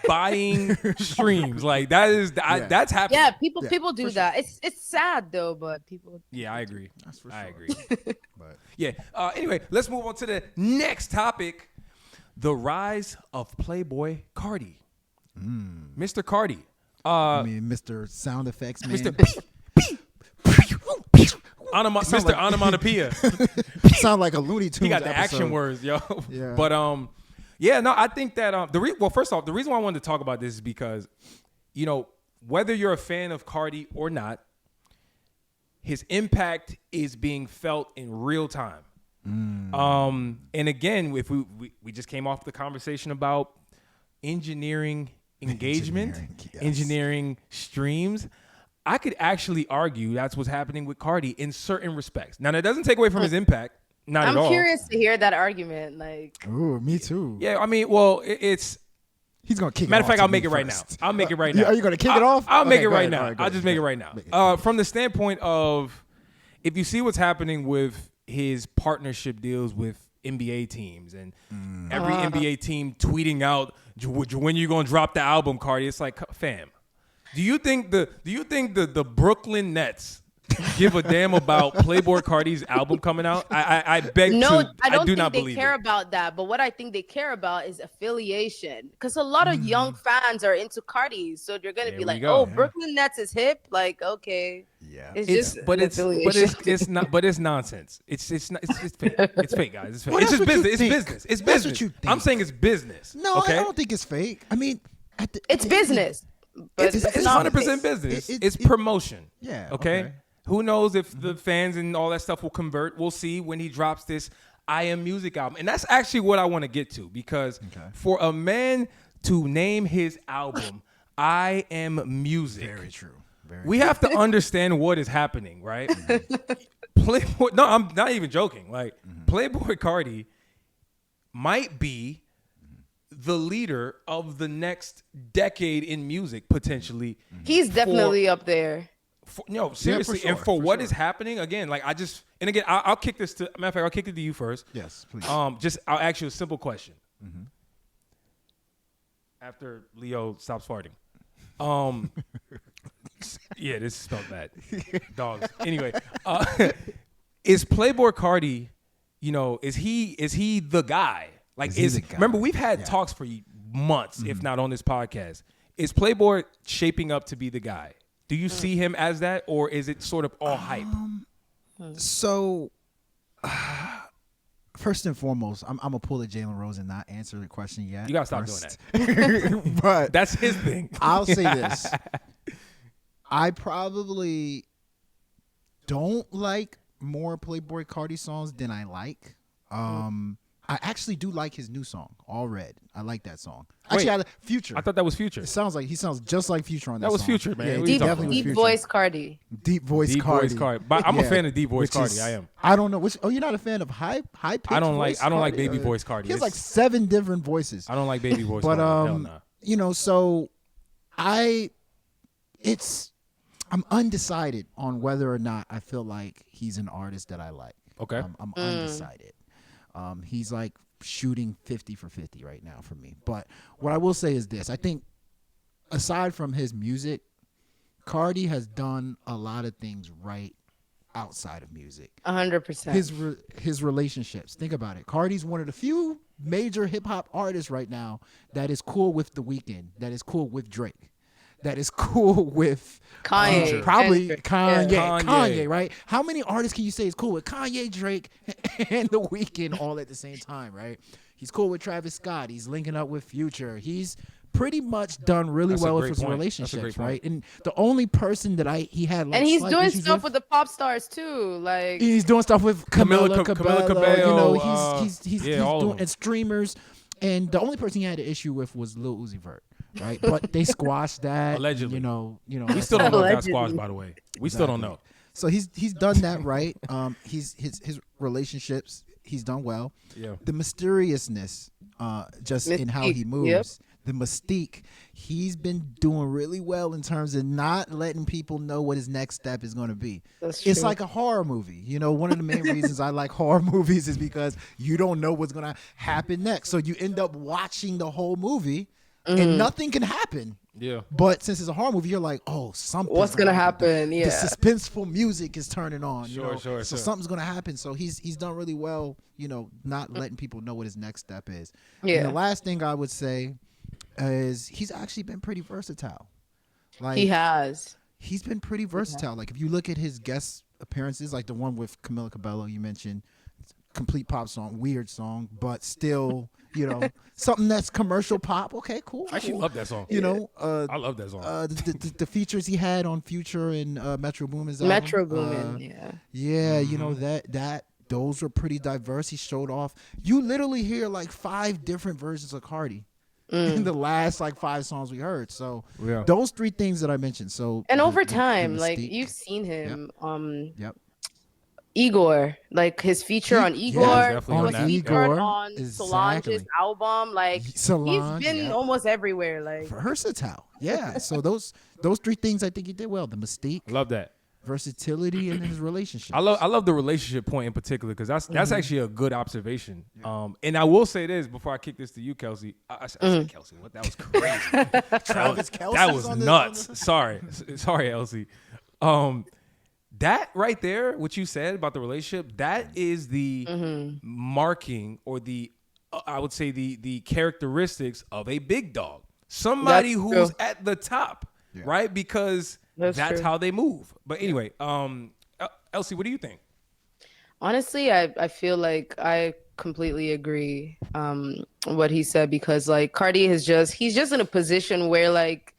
buying streams. Like that's happening. Yeah, people do that. It's sad though, but people. Yeah, I agree. That's for sure. I agree. But yeah. Anyway, let's move on to the next topic: the rise of Playboi Carti. Mr. Carti. Mr. Sound Effects man. Mr. Onomatopoeia. Sound like a Looney Tunes He got the episode. action words, yo. Yeah. But Yeah, no, I think that well, first off, the reason why I wanted to talk about this is because, you know, whether you're a fan of Carti or not, his impact is being felt in real time. And again, if we just came off the conversation about engineering engagement, engineering streams. I could actually argue that's what's happening with Carti in certain respects. Now, that doesn't take away from his impact. Not at all. I'm curious to hear that argument. Like, ooh, me too. Yeah, I mean, well, it's. He's gonna kick. Matter it of fact, off I'll make it right now. I'll make it right now. Are you gonna kick it off? I'll make it right ahead. now. Right, I'll just make it right now. From the standpoint of, if you see what's happening with his partnership deals with NBA teams and every NBA team tweeting out when you're gonna drop the album, Carti, it's like, fam. Do you think the Brooklyn Nets give a damn about Playboi Carti's album coming out? I beg to. No, I don't do think not they believe care it. about that. But what I think they care about is affiliation, because a lot of young fans are into Carti, so they're gonna There be we like, go. "Oh, Brooklyn Nets is hip." Like, okay, Yeah. it's just it's not. But it's nonsense. It's not. It's fake. It's fake, guys. It's fake. Well, It's just that's what you business. It's think. business. It's That's business. what you think. I'm saying it's business. No, okay? I don't think it's fake. I mean, it's business. But It's not 100% fake. business. It- It's it- promotion. Yeah, Okay? okay. Who knows if the fans and all that stuff will convert? We'll see when he drops this I Am Music album. And that's actually what I want to get to, because for a man to name his album I Am Music. very true. We have to understand what is happening, right? Playboi, no, I'm not even joking. Like, Playboi Carti might be the leader of the next decade in music, potentially. He's definitely up there. No, seriously. sure, And for what sure. is happening, again, like I'll kick this to, matter of fact, I'll kick it to you first. Yes, please. I'll ask you a simple question. After Leo stops farting. Yeah, this is spelled bad. Dogs. Anyway, is Playboi Carti, is he the guy? Like, Is he the guy? remember, we've had talks for months, if not on this podcast. Is Playboi shaping up to be the guy? Do you see him as that, or is it sort of all hype? So, first and foremost, I'm gonna pull a Jalen Rose and not answer the question yet. You gotta stop doing that. But That's his thing. I'll say this: I probably don't like more Playboi Carti songs than I like. I actually do like his new song, All Red. I like that song. Actually, Wait, Future. I thought that was Future. It sounds like he sounds just like Future on that That was song. Future, man. Yeah, What are you it talking definitely was Deep Future. voice Carti. Deep voice Deep Carti. voice Carti. But I'm a fan of deep voice which is- Carti. I am. I don't know. You're not a fan of high pitch. I don't like Carti? baby voice Carti. He has It's- like 7 different voices. I don't like baby voice But Carti. Hell nah. So I'm undecided on whether or not I feel like he's an artist that I like. Okay. I'm undecided. He's like shooting 50 for 50 right now for me. But what I will say is this: I think aside from his music, Carti has done a lot of things right outside of music. 100%. His relationships. Think about it. Carti's one of the few major hip hop artists right now that is cool with The Weeknd, that is cool with Drake, that is cool with Kanye. probably Kendrick. Kanye, Yeah. Kanye, right? How many artists can you say is cool with Kanye, Drake, and The Weeknd all at the same time, right? He's cool with Travis Scott. He's linking up with Future. He's pretty much done really That's a well with great his point. That's a relationships, great point. right? And the only person that he had like And he's slight doing issues stuff with the pop stars too. Like, he's doing stuff with Camila Camila Cabello. Cabello, He's all of doing them. and streamers. And the only person he had an issue with was Lil Uzi Vert, right? But they squashed that. Allegedly. You know. We still don't know if that's Allegedly. squashed, by the way. We still don't know. So he's done that right. His relationships he's done well. Yeah. The mysteriousness, just in how he Mystique, moves. yep. The mystique, he's been doing really well in terms of not letting people know what his next step is going to be. That's It's true. like a horror movie. One of the main reasons I like horror movies is because you don't know what's going to happen next. So you end up watching the whole movie and nothing can happen. Yeah. But since it's a horror movie, you're like, oh, something. What's gonna happen? Yeah. The suspenseful music is turning on. Sure. So Sure. something's gonna happen. So he's done really well. Not letting people know what his next step is. Yeah. And the last thing I would say is he's actually been pretty versatile. Like he has. he's been pretty versatile. Like if you look at his guest appearances, like the one with Camila Cabello you mentioned, complete pop song, weird song, but still, something that's commercial pop. Okay, cool. I actually cool. love that song. I love that song. The features he had on Future and Metro Boomin's album. Metro Boomin, yeah. Yeah, that those were pretty diverse. He showed off. You literally hear like 5 different versions of Carti in the last like 5 songs we heard. So those 3 things that I mentioned. So and over time, like you've seen him. Yep. Igor, like his feature on Igor, on Igor on Solange's album, like Solange, he's been almost everywhere, like versatile. Yeah, so those 3 things I think he did well. The Mystique, love that versatility, and his relationship. I love the relationship point in particular because that's actually a good observation. And I will say this before I kick this to you, Kelsey. I said Kelsey, what? That was crazy. Travis Kelce. That was nuts. Sorry, Elsie. That right there, what you said about the relationship, that is the marking or the, I would say the characteristics of a big dog. Somebody who's at the top, right? Because that's how they move. But anyway, Elsie, what do you think? Honestly, I feel like I completely agree what he said because like Carti he's just in a position where like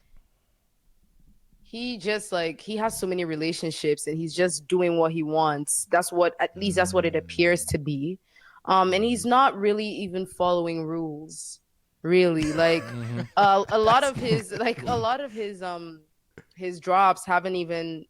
he has so many relationships and he's just doing what he wants. At least that's what it appears to be. And he's not really even following rules, really. Like a lot of his drops haven't even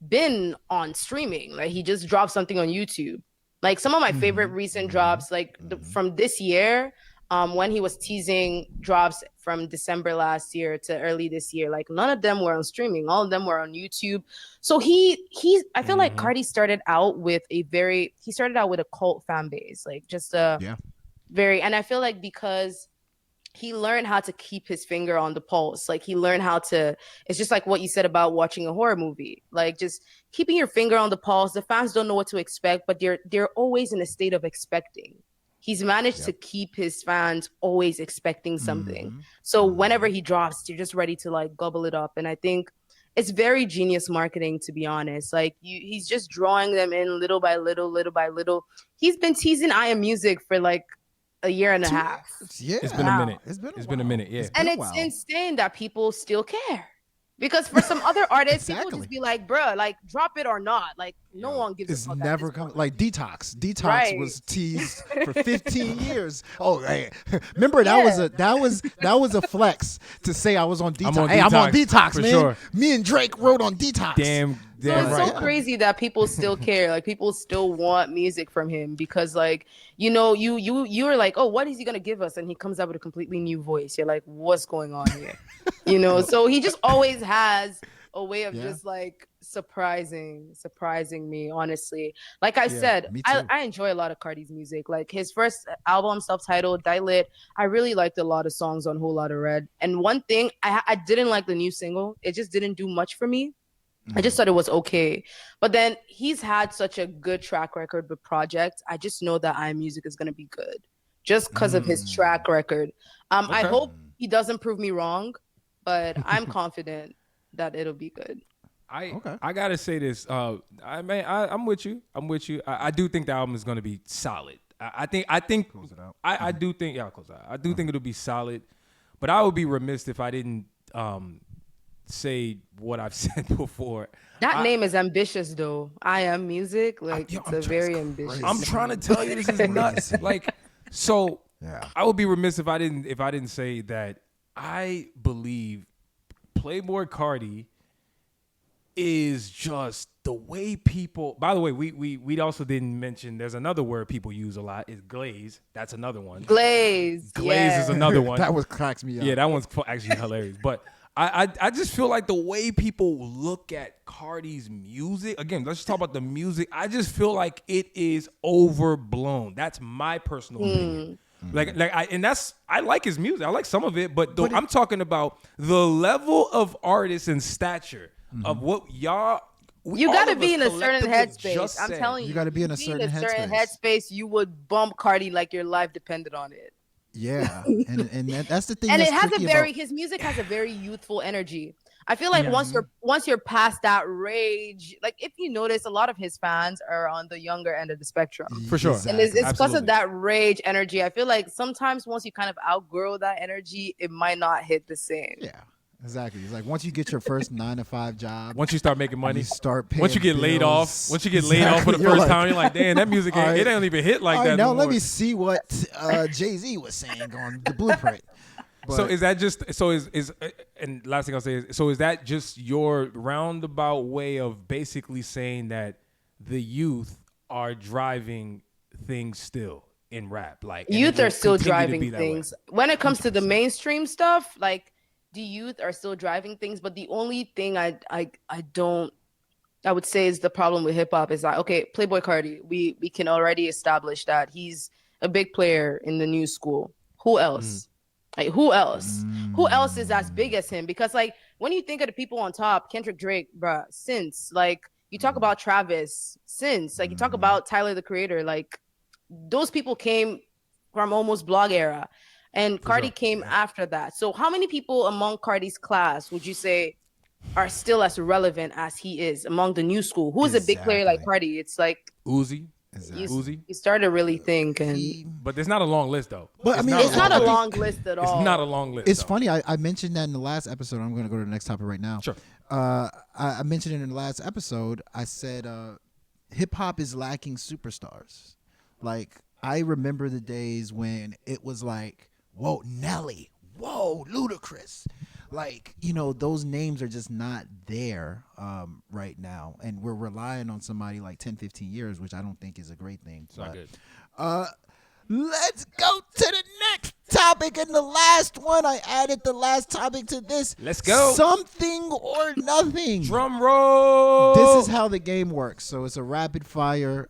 been on streaming. Like he just dropped something on YouTube. Like some of my favorite recent drops, like from this year, when he was teasing drops from December last year to early this year, like none of them were on streaming. All of them were on YouTube. So I feel like Carti started out with a cult fan base, like just and I feel like because he learned how to keep his finger on the pulse. Like he learned how to, it's just like what you said about watching a horror movie, like just keeping your finger on the pulse. The fans don't know what to expect, but they're always in a state of expecting. He's managed to keep his fans always expecting something. So whenever he drops, you're just ready to like gobble it up. And I think it's very genius marketing, to be honest. Like he's just drawing them in little by little, little by little. He's been teasing I Am Music for like a year and a half. Yeah, it's been a minute. It's been a minute. Yeah, and it's insane that people still care. Because for some other artists, people just be like, bruh, like drop it or not. Like no one gives a fuck. It's never coming. Like Detox was teased for 15 years. Oh, hey, remember that was a flex to say I was on Detox. I'm on Detox, man. Sure. Me and Drake wrote on Detox. Damn so it's right. So crazy that people still care. Like people still want music from him because like, you were like, oh, what is he gonna give us? And he comes out with a completely new voice. You're like, what's going on here? So he just always has a way of just like surprising me, honestly. Like I said, I enjoy a lot of Carti's music. Like his first album, self-titled, Die Lit, I really liked a lot of songs on Whole Lotta Red. And one thing, I didn't like the new single. It just didn't do much for me. I just thought it was okay. But then he's had such a good track record with projects. I just know that I Am Music is going to be good just because of his track record. I hope he doesn't prove me wrong, but I'm confident that it'll be good. I gotta say this. I'm with you. I do think the album is gonna be solid. I think close it out. I do think I'll close it out. I do think it'll be solid, but I would be remiss if I didn't say what I've said before. That name is ambitious though. I Am Music. Like it's very ambitious. I'm trying to tell you this is nuts. Like so I would be remiss if I didn't say that I believe Playboi Carti is just the way people. By the way, we also didn't mention there's another word people use a lot is glaze. That's another one. Glaze is another one. That was cracks me up. Yeah, that one's actually hilarious. But I just feel like the way people look at Carti's music. Again, let's just talk about the music. I just feel like it is overblown. That's my personal opinion. I like his music. I like some of it, but I'm talking about the level of artists and stature of what y'all. You got to be in a certain headspace. I'm telling you, you got to be in a certain headspace. You would bump Carti like your life depended on it. Yeah, and that's the thing. And his music has a very youthful energy. I feel like Yeah. once you're past that rage, like if you notice, a lot of his fans are on the younger end of the spectrum. For sure. And it's because Absolutely. of that rage energy. I feel like sometimes once you kind of outgrow that energy, it might not hit the same. Yeah, exactly. It's like once you get your first 9-to-5 job, Once you start making money, you start paying once you get laid bills. off, once you get laid off for the Exactly. You're first like, time, you're like, damn, that music ain't, all right. it don't even hit like all that. right, now no let more. me see what Jay-Z was saying on the Blueprint. So But- is that just and last thing I'll say is, so is that just your roundabout way of basically saying that the youth are driving things still in rap? Like, and it Youth will are still continue to driving be that way? things. When it comes to the mainstream stuff, like the youth are still driving things. But the only thing I would say is the problem with hip hop is that, okay, Playboi Carti, we can already establish that he's a big player in the new school. Who else? Like who else? Who else is as big as him? Because like when you think of the people on top, Kendrick, Drake, bruh, since like you talk about Travis, since like you talk about Tyler the Creator, like those people came from almost blog era, and Cardi came after that. So how many people among Cardi's class would you say are still as relevant as he is among the new school? Who is a big player like Cardi? It's like Uzi. Exactly. you start to really think, and But there's not a long list though. But I mean, it's not a I think- long list at all. It's not a long list. It's though. funny. I mentioned that in the last episode. I'm going to go to the next topic right now. Sure. I mentioned it in the last episode. I said hip hop is lacking superstars. Like I remember the days when it was like, whoa, Nelly, whoa, Ludacris. Like, you know, those names are just not there right now. And we're relying on somebody like 10, 15 years, which I don't think is a great thing. It's not good. Let's go to the next topic. And the last one, I added the last topic to this. Let's go. Something or nothing. Drum roll. This is how the game works. So it's a rapid fire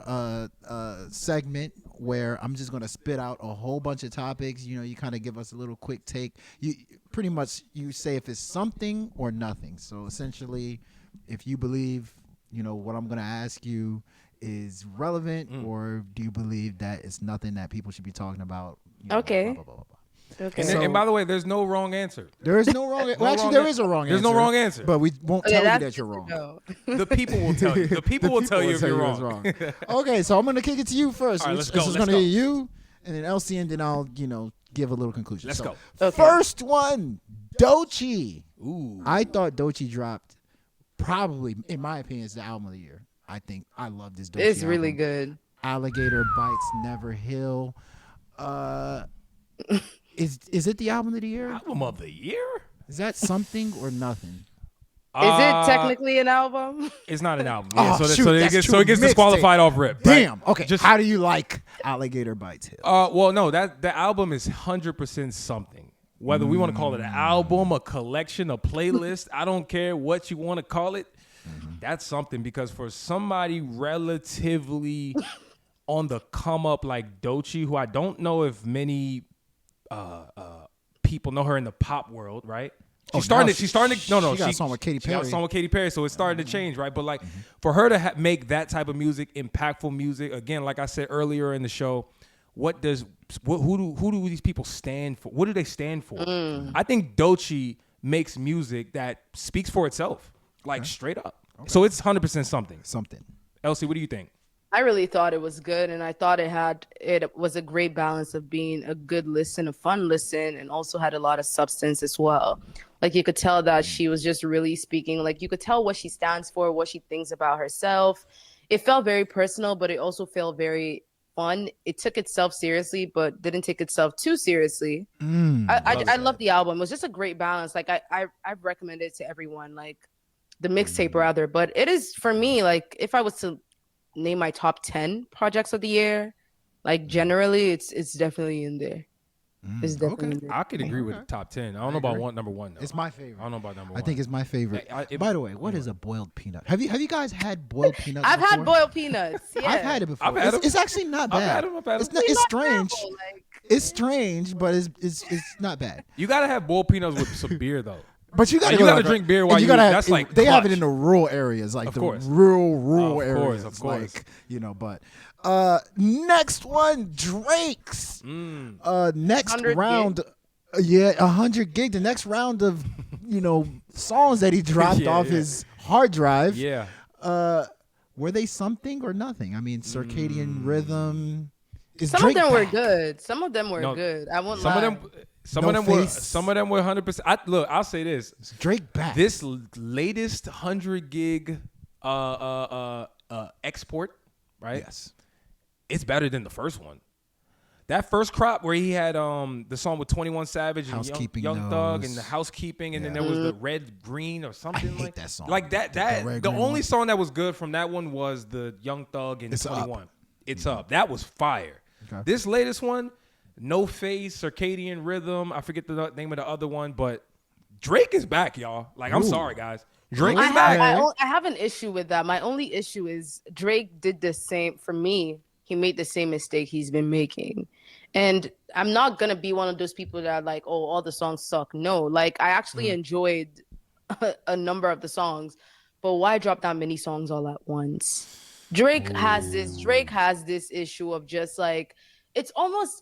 segment where I'm just going to spit out a whole bunch of topics. You know, you kind of give us a little quick take. You pretty much you say if it's something or nothing. So essentially, if you believe, you know, what I'm going to ask you is relevant, or do you believe that it's nothing that people should be talking about? You know, Okay. blah, blah, blah, blah, blah. Okay. And by the way, there's no wrong answer. There is no wrong. Well, actually, wrong there an- is a wrong answer. there's no wrong answer. But we won't Okay, tell you that's that you're good wrong. to know. The people will tell you. The people will tell you if you're wrong. Okay, so I'm gonna kick it to you first. All right, let's This go, is let's gonna go. be you, and then Elsie, and then I'll, you know, give a little conclusion. Let's So, go. Okay. First one, Doechii. Ooh. I thought Doechii dropped probably, in my opinion, is the album of the year. I think I love this Doechii It's really album. good. Alligator Bites Never Heal. Is it the album of the year? Album of the year? Is that something or nothing? Is it technically an album? It's not an album. Oh, Yeah, shoot, so that's it true. gets Mixtape. disqualified off rip. Right? Damn. Okay. Just How do you like Alligator Bites Hill? well, no, that the album is 100% something. Whether we want to call it an album, a collection, a playlist, I don't care what you want to call it. That's something, because for somebody relatively on the come up like Doechii, who I don't know if many people know her in the pop world, right? She's starting to no, she got a song with Katy She got a Perry. song with Katy Perry, so it's starting to change, right? But like for her to make that type of music, impactful music, again, like I said earlier in the show, who do these people stand for? What do they stand for? I think Doechii makes music that speaks for itself, like straight up. Okay. So it's 100% something. Something. Elsie, what do you think? I really thought it was good, and I thought it was a great balance of being a good listen, a fun listen, and also had a lot of substance as well. Like you could tell that she was just really speaking, like you could tell what she stands for, what she thinks about herself. It felt very personal, but it also felt very fun. It took itself seriously, but didn't take itself too seriously. I love the album. It was just a great balance. Like I've recommended it to everyone, like the mixtape rather. But it is, for me, like if I was to name my top 10 projects of the year, like generally it's definitely in there. It's definitely in there. I could agree with the top 10. I don't know about number one though. It's my favorite. I don't know about number I one. think it's my favorite. It- By the way, what is a boiled peanut? Have you guys had boiled peanuts? I've had before? boiled peanuts. Yeah. I've had it before. I've had It's, them. it's actually not I've bad. had them, I've had It's, them. not, it's strange. Terrible, like, It's strange, but it's not bad. You gotta have boiled peanuts with some beer though. But you gotta You gotta drink beer while and you- gotta have, that's like they have it clutch. in the rural areas, like Of the course. rural Of areas. course, of course. Like, you know, but next one, Drake's. Next 100 round. Yeah, 100 gig. The next round of songs that he dropped off his hard drive. Yeah. Were they something or nothing? I mean, circadian rhythm. Some of them were good. Some of them were good. I won't lie. Some of them were 100%. Look, I'll say this. Is Drake back? This latest 100 gig export, right? Yes. It's better than the first one. That first crop where he had the song with 21 Savage and Young Thug and the housekeeping, and then there was the red green or something. I hate that song. Like that. The only song that was good from that one was the Young Thug and 21. Up. It's up. That was fire. Okay. This latest one, No Face, Circadian Rhythm. I forget the name of the other one, but Drake is back, y'all. Like, I'm sorry, guys. Drake is back. I have an issue with that. My only issue is Drake did the same for me. He made the same mistake he's been making. And I'm not going to be one of those people that are like, oh, all the songs suck. No, like I actually enjoyed a number of the songs, but why drop that many songs all at once? Drake has this issue of just like, it's almost,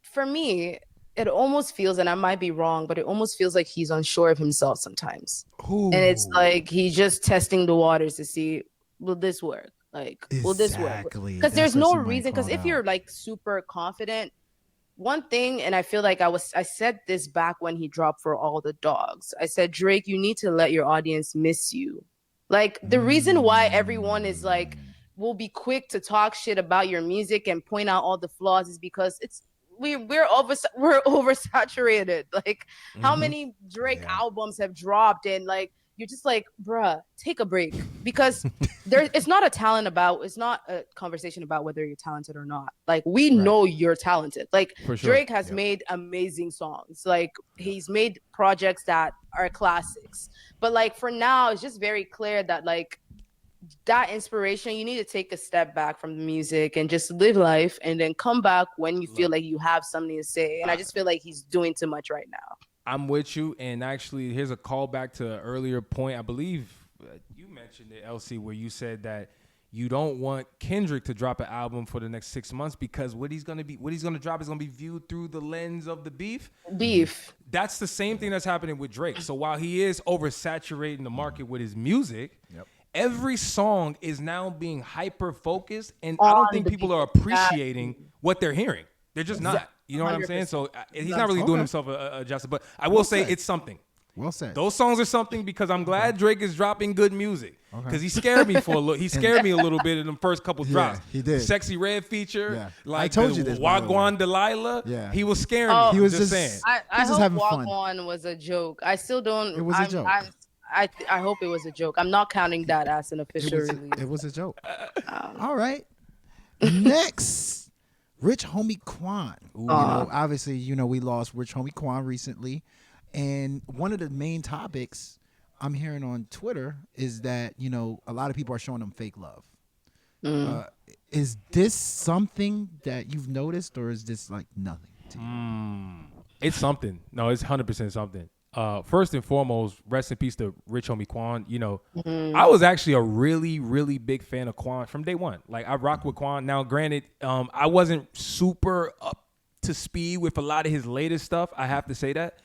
for me, it almost feels, and I might be wrong, but it almost feels like he's unsure of himself sometimes. Ooh. And it's like, he's just testing the waters to see, will this work? Like, will this work? Because there's no reason. Because if you're like super confident, one thing, and I feel like I said this back when he dropped For All the Dogs. I said, Drake, you need to let your audience miss you. Like the reason why everyone is like, will be quick to talk shit about your music and point out all the flaws is because we're oversaturated. Like how many Drake albums have dropped and like, you're just like, bruh, take a break, because it's not a conversation about whether you're talented or not. Like we know you're talented. Like sure. Drake has made amazing songs. Like he's made projects that are classics. But like for now, it's just very clear that like that inspiration, you need to take a step back from the music and just live life and then come back when you feel like you have something to say. And I just feel like he's doing too much right now. I'm with you, and actually, here's a callback to an earlier point. I believe you mentioned it, Elsie, where you said that you don't want Kendrick to drop an album for the next 6 months because what he's gonna drop is gonna be viewed through the lens of the beef. That's the same thing that's happening with Drake. So while he is oversaturating the market with his music, every song is now being hyper focused, and I don't think people are appreciating what they're hearing. They're just not. You know what I'm saying? So he's not really doing himself a justice. But I will say it's something. Well said. Those songs are something because I'm glad Drake is dropping good music. Because he scared me for a little. He scared me a little bit in the first couple drops. He did. Sexy Red feature, like I told you this. Wagwan Delilah. Yeah. He was scaring me. He was just saying. I hope Wagwan was a joke. I still don't. It was a joke. I hope it was a joke. I'm not counting that as an official release. It was a joke. All right. Next. Rich Homie Quan. Obviously, we lost Rich Homie Quan recently. And one of the main topics I'm hearing on Twitter is that, a lot of people are showing him fake love. Is this something that you've noticed, or is this like nothing to you? It's something. No, it's 100% something. First and foremost, rest in peace to Rich Homie Quan. I was actually a really, really big fan of Quan from day one. Like I rock with Quan. Now, granted, I wasn't super up to speed with a lot of his latest stuff. I have to say that.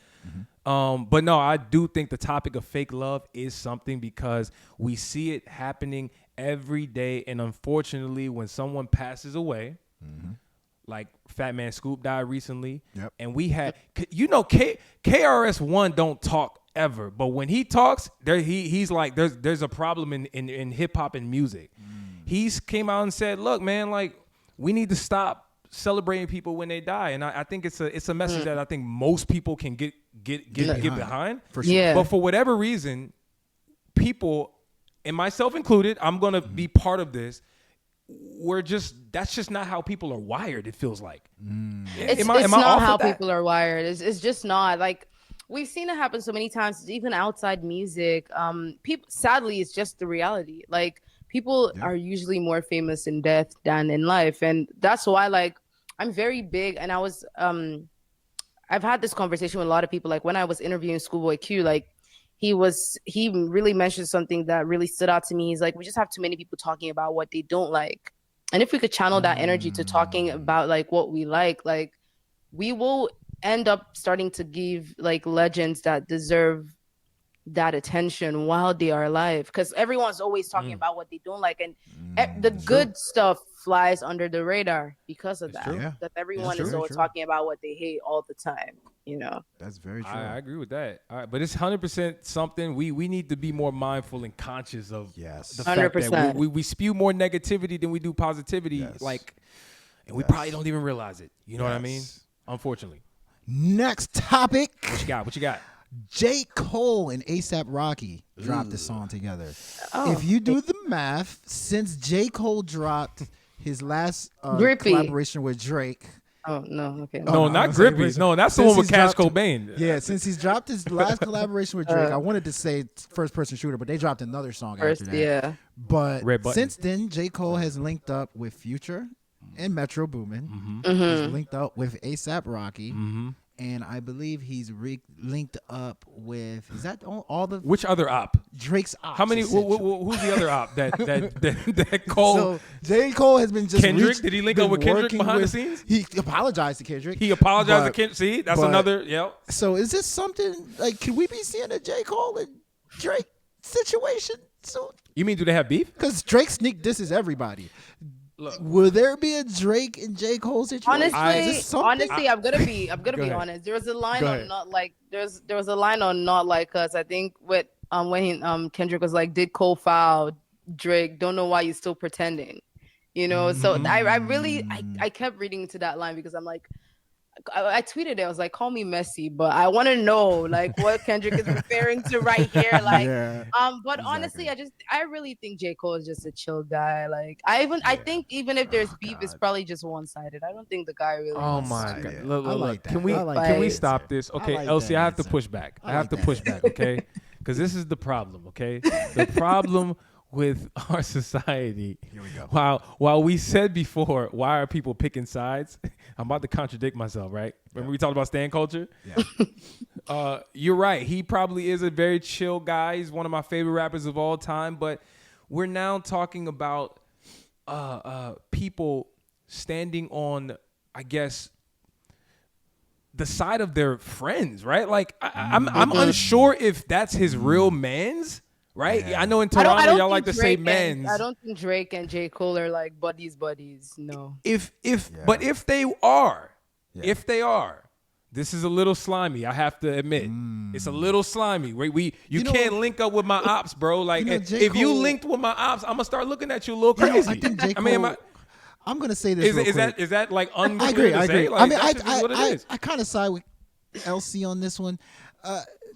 But no, I do think the topic of fake love is something because we see it happening every day. And unfortunately, when someone passes away, like Fat Man Scoop died recently. Yep. And we had, KRS-One don't talk ever, but when he talks, he's like, there's a problem in hip hop and music. He's came out and said, look, man, like we need to stop celebrating people when they die. And I think it's a message that I think most people can get behind. For sure. Yeah. But for whatever reason, people, and myself included, I'm gonna be part of this. That's just not how people are wired. It feels like it's not how people are wired. It's just not. Like we've seen it happen so many times, even outside music. People, sadly, it's just the reality. Like people are usually more famous in death than in life, and that's why like I'm very big. And I've had this conversation with a lot of people. Like when I was interviewing Schoolboy Q, like he really mentioned something that really stood out to me. He's like, we just have too many people talking about what they don't like. And if we could channel that energy to talking about like what we like we will end up starting to give like legends that deserve that attention while they are alive, because everyone's always talking about what they don't like, and the good stuff flies under the radar because of that. Yeah. That everyone It's is true. always talking about what they hate all the time. That's very true. I agree with that. All right, but it's 100% something we need to be more mindful and conscious of. Yes. The fact that 100%. we spew more negativity than we do positivity. Yes. And we probably don't even realize it. You know what I mean? Yes. Unfortunately. Next topic. What you got? J. Cole and A$AP Rocky dropped a song together. Oh. If you do the math, since J. Cole dropped his last Grippy. collaboration with Drake. Oh no, okay. No, not I'm saying, Grippies. listen, No, that's the since one with he's Cash dropped- Cobain. Yeah, since he's dropped his last collaboration with Drake, I wanted to say first person shooter, but they dropped another song First, after that. yeah. But Red Button. since then, J. Cole has linked up with Future and Metro Boomin. Mm-hmm. He's linked up with A$AP Rocky. And I believe he's linked up with, is that all the Which other op? Drake's ops? How many? essentially. Who's the other op that Cole? So J. Cole has been just Kendrick? Did he link up with Kendrick working behind the with- scenes? He apologized to Kendrick. He apologized to but- Kendrick. See, that's but- another. Yep. So is this something like? Can we be seeing a J. Cole and Drake situation soon? You mean do they have beef? Because Drake sneak disses everybody. Look. Will there be a Drake and J. Cole situation? Honestly, Is this something? I'm gonna be ahead. honest. There was a line Go on ahead. Not Like there was a line on Not Like Us. I think with when Kendrick was like, did Cole foul Drake? Don't know why you still pretending. So I really I kept reading into that line because I'm like, I tweeted it. I was like, call me messy, but I want to know like what Kendrick is referring to right here. Like, Yeah, but honestly, I really think J. Cole is just a chill guy. Like, I think even if there's beef, it's probably just one sided. I don't think the guy really. Oh wants my to- god! Yeah. Look, I look, like look. that. Can we I like can that we answer. stop this? Okay, like Elsie, that I have to answer. push back. I I have like to that push back. Okay, because this is the problem. Okay, the problem with our society. Here we go. While we said before, why are people picking sides? I'm about to contradict myself, right? Remember we talked about stan culture? Yeah. You're right. He probably is a very chill guy. He's one of my favorite rappers of all time. But we're now talking about people standing on, I guess, the side of their friends, right? Like I'm unsure if that's his real man's. Right? Yeah. I know in I Toronto y'all think like to say Drake men's. I don't think Drake and J. Cole are like buddies. No. But if they are, Yeah. this is a little slimy. I have to admit, it's a little slimy. You know- can't link up with my ops, bro. Like You know, if J. you Cole- linked with my ops, I'm gonna start looking at you a little You know, crazy. I think J. Cole. I mean, I'm gonna say this. real quick. is that like I unclear agree. to I say? agree. Like, I mean, that's just what it is. I kind of side with Elsie on this one.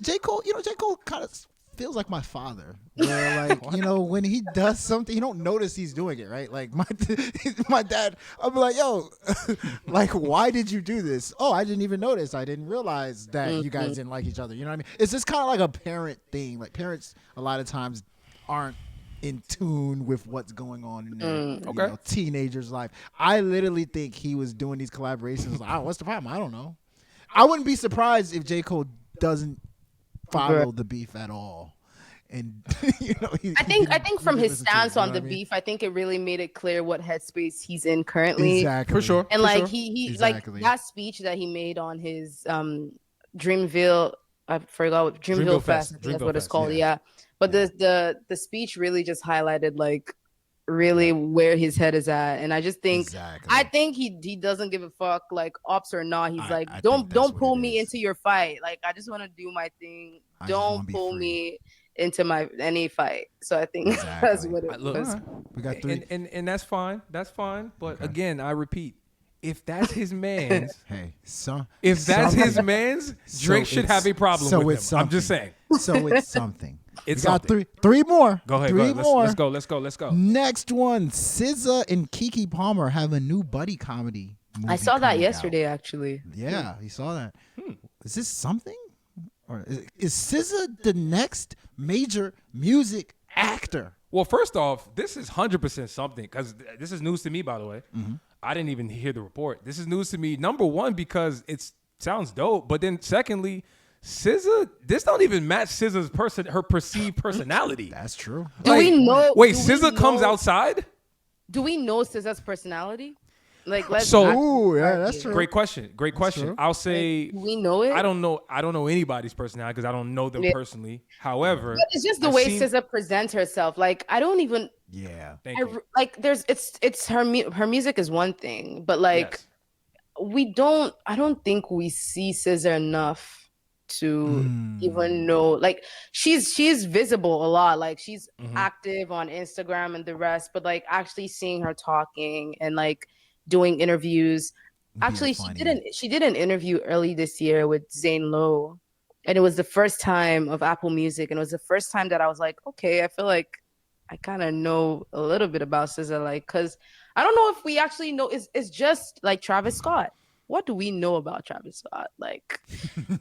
J. Cole, J. Cole kind of feels like my father. Where like, when he does something, you don't notice he's doing it, right? Like my dad, I'll be like, yo, like, why did you do this? Oh, I didn't even notice. I didn't realize that you guys didn't like each other. You know what I mean? It's just kind of like a parent thing. Like parents, a lot of times aren't in tune with what's going on in their teenager's life. I literally think he was doing these collaborations. Like, what's the problem? I don't know. I wouldn't be surprised if J. Cole doesn't follow the beef at all. And I think from his stance on the beef, I think it really made it clear what headspace he's in currently. Exactly. For sure. And like he Exactly. like that speech that he made on his Dreamville, I forgot what Dreamville Fest. I think that's what it's called. Yeah. But the speech really just highlighted like really where his head is at. And I just think I think he doesn't give a fuck, like ops or not. He's like, I think don't that's what pull it me is. into your fight. Like I just want to do my thing. I just wanna Don't be pull free. me into any fight. So I think Exactly. that's what it Look, was. We got three. and that's fine. That's fine. But again, I repeat, if that's his man's, Hey, if that's his man's, Drake should have a problem so with it's him. I'm just saying. So it's something. It's we got something. three more. Go ahead. Three more. Let's go. Next one, SZA and Keke Palmer have a new buddy comedy movie I saw that coming yesterday, out. actually. Yeah, you saw that. Is this something? Or is SZA the next major music actor? Well, first off, this is 100% something because this is news to me, by the way. I didn't even hear the report. This is news to me. Number one, because it sounds dope. But then secondly, SZA, this don't even match SZA's her perceived personality. That's true. Do we know? Wait, do we SZA comes know- outside? Do we know SZA's personality? Like, let's. So- actually Ooh, yeah, start that's here. true. Great question. Great question. true. I'll say Do we know it? I don't know anybody's personality because I don't know them Yeah. personally. However, But it's just the I've way seen- SZA presents herself. Like, I don't even. Yeah. Thank you. Like, it's her music is one thing, but like Yes. I don't think we see SZA enough to Mm. even know. Like, she's visible a lot. Like, she's Mhm. active on Instagram and the rest, but like actually seeing her talking and like doing interviews. Actually, she did an interview early this year with Zane Lowe, and it was the first time of Apple Music, and it was the first time that I was like, okay, I feel like I kind of know a little bit about SZA, like, because I don't know if we actually know. It's just like Travis Scott. What do we know about Travis Scott? Like,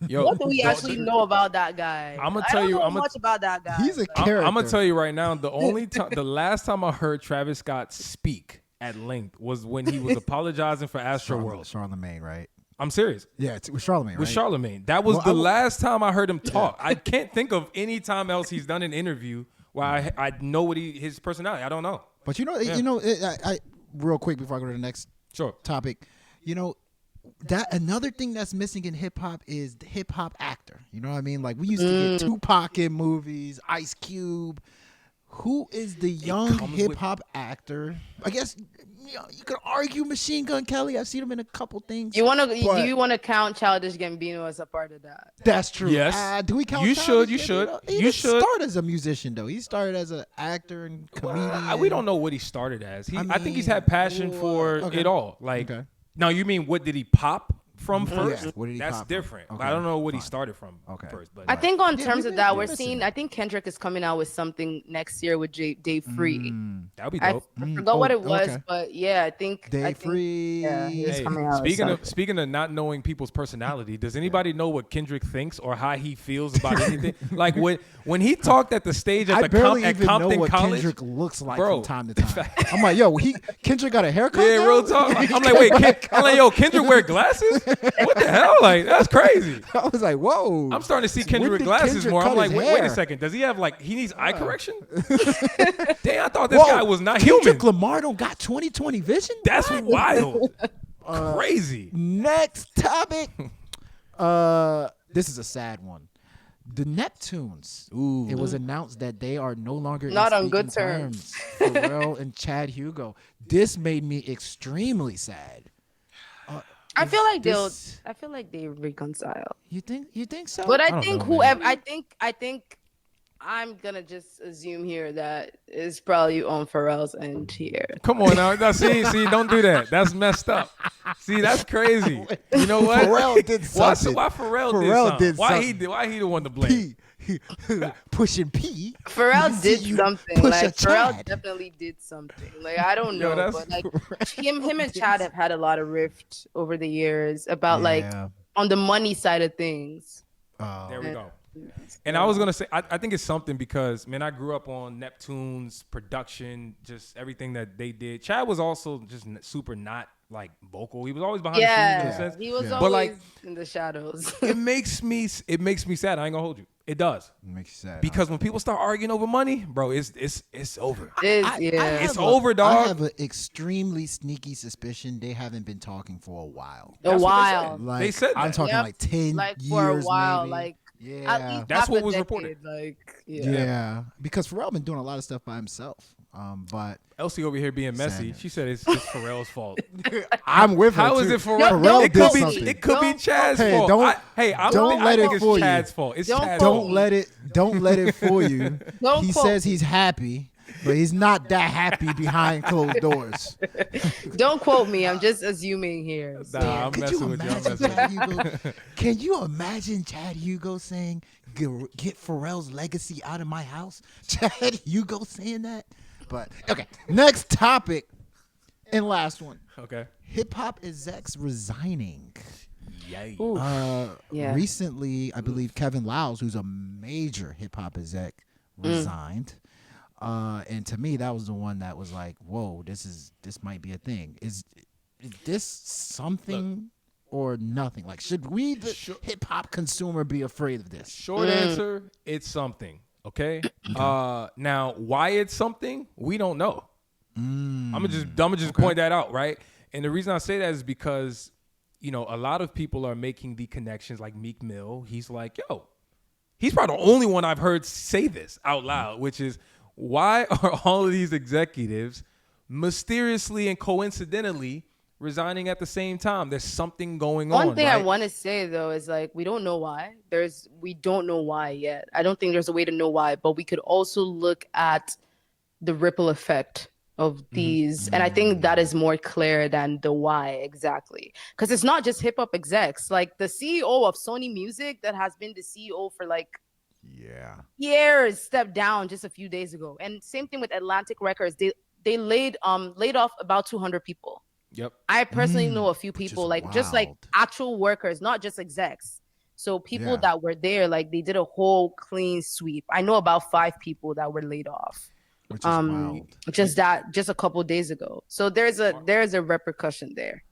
Yo, what do we actually know about that guy? I'ma I tell don't you- know I'ma- much about that guy. He's a Like, character. I'm gonna tell you right now. The last time I heard Travis Scott speak at length was when he was apologizing for Astroworld. Charlemagne, right? I'm serious. Yeah, it's with Charlemagne, With right? Charlemagne. That was Well, the last time I heard him talk. I can't think of any time else he's done an interview where I know what his personality. I don't know. But I real quick before I go to the next Sure. topic, that another thing that's missing in hip hop is the hip hop actor. You know what I mean? Like, we used to get Tupac in movies, Ice Cube. Who is the young comes hip with- hop actor? I guess you could argue Machine Gun Kelly. I've seen him in a couple things. do you want to count Childish Gambino as a part of that? That's true. Yes. Do we count? You Childish should. Gambino? You He didn't should. start as a musician though. He started as an actor and comedian. We don't know what he started as. I think he's mean, had passion for okay. it all. Like, Okay. now you mean what did he pop from first? Yeah, what did he That's pop from? different. Okay, I don't know what he fine. started from Okay. first. But I think on Yeah, terms we of that, missed- we're we seeing. missing. I think Kendrick is coming out with something next year with Dave Free. that would be I dope. forgot what it was, okay. but yeah, I think Day Free. Yeah, he's Hey, coming out. speaking of not knowing people's personality, does anybody know what Kendrick thinks or how he feels about anything? Like when he talked at the stage at I barely at even Compton know what College. Kendrick looks like Bro. from time to time. I'm like, yo, Kendrick got a haircut. Yeah, now? real talk. I'm like, wait, I'm like, yo, Kendrick wear glasses? What the hell? Like, that's crazy. I was like, whoa. I'm starting to see When Kendrick with did glasses Kendrick more. I'm cut like, his wait a hair? second. Does he have he needs eye correction? Damn, I thought this Whoa, guy was not Kendrick human. Lamar don't got 20/20 vision. That's What? wild. Crazy. Next topic. This is a sad one. The Neptunes. Ooh. It was announced that they are no longer Not in on good speaking terms. Pharrell and Chad Hugo. This made me extremely sad. I feel like this- I feel like they reconcile. You think so? But I don't think know, whoever, man. I think I'm gonna just assume here that it's probably on Pharrell's end here. Come on now. See, don't do that. That's messed up. See, that's crazy. You know what? Pharrell did something. Why Pharrell Pharrell did did something? Why he the one to blame? Pushing P. Pharrell See did you something. push Like, a Pharrell Chad. definitely did something. Like, I don't Yo, know, that's- but like him and Chad have had a lot of rift over the years about like Yeah. on the money side of things. There we go. And I was gonna say, I think it's something because man, I grew up on Neptune's production, just everything that they did. Chad was also just super not like vocal. He was always behind the scenes in a Yeah, sense. he was Yeah. always But, like, in the shadows. It makes me sad. I ain't gonna hold you. It does. Makes you sad. Because when people start arguing over money, bro, it's over. yeah. It's over, dog. I have an extremely sneaky suspicion they haven't been talking for a while. A That's what while. Like, They said I'm that. talking Yep. like 10 Like years, for a while, maybe. like yeah, at least That's half what a was decade, reported. Like yeah. Because Pharrell been doing a lot of stuff by himself. But Elsie over here being messy. Sadness. She said it's Pharrell's fault. I'm with her. How is too. it Pharrell? Don't It could quote be. me. It could be Don't Chad's Hey, fault. don't- I'm don't I let think it it's fool you. Chad's fault. It's Don't Chad's quote fault. me. Don't let it fool you. Don't He quote says me. he's happy, but he's not that happy behind closed doors. Don't quote me. I'm just assuming here. So. Nah, I'm Could messing you with you. I'm imagine messing with Chad you. Hugo? Can you imagine Chad Hugo saying, "Get Pharrell's legacy out of my house"? Chad Hugo saying that. But okay, next topic and last one. Okay. Hip hop execs resigning. Yay. Ooh. Yeah. Recently, I believe Kevin Liles, who's a major hip hop exec, resigned. And to me, that was the one that was like, "Whoa, this might be a thing." Is this something or nothing? Like, should we, the hip hop consumer, be afraid of this? Short answer, it's something. Okay. Now, why it's something, we don't know. I'm gonna just point that out, right? And the reason I say that is because, you know, a lot of people are making the connections, like Meek Mill. He's like, yo, he's probably the only one I've heard say this out loud, which is, why are all of these executives mysteriously and coincidentally resigning at the same time? There's something going on. One thing right? I want to say though is like we don't know why. We don't know why yet. I don't think there's a way to know why, but we could also look at the ripple effect of these, and I think that is more clear than the why exactly. Because it's not just hip hop execs. Like the CEO of Sony Music, that has been the CEO for like years, stepped down just a few days ago. And same thing with Atlantic Records. They laid off about 200 people. Yep. I personally know a few people, like just like actual workers, not just execs. So people that were there, like they did a whole clean sweep. I know about 5 people that were laid off. Which is wild. Just a couple of days ago. So there's a repercussion there.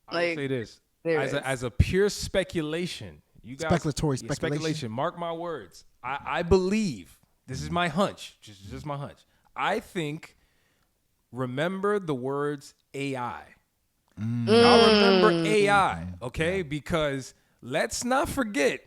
I'll say this as a pure speculation. You guys, speculation. Mark my words. I believe, this is my hunch, just my hunch. I think, remember the words AI. Y'all remember AI, okay? Because let's not forget.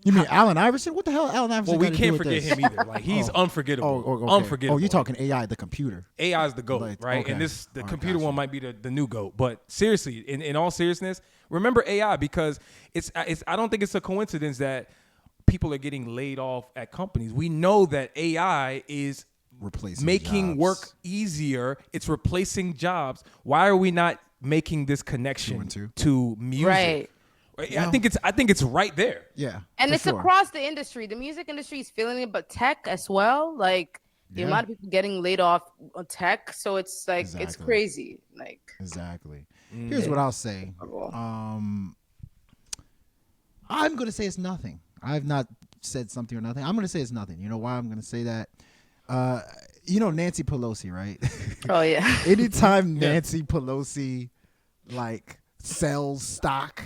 You mean Allen Iverson? What the hell, Allen Iverson? Well, we can't forget him either. Like he's unforgettable. Okay. Unforgettable. Oh, you're talking AI, the computer. AI is the GOAT, Like, right? okay. And the computer one might be the new GOAT. But seriously, in all seriousness, remember AI, because it's I don't think it's a coincidence that people are getting laid off at companies. We know that AI is making jobs. work easier. It's replacing jobs. Why are we not making this connection to music? Right. I think it's right there. Yeah. And it's across the industry. The music industry is feeling it, but tech as well. Like the amount of people getting laid off on tech. So it's like it's crazy. Like exactly. Here's what I'll say. I'm gonna say it's nothing. I've not said something or nothing. I'm gonna say it's nothing. You know why I'm gonna say that? You know Nancy Pelosi, right? Oh yeah. Anytime Nancy Pelosi like sells stock,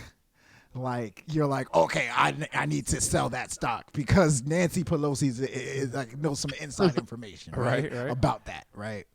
like you're like, okay, I need to sell that stock because Nancy Pelosi is like knows some inside information, right, about that, right?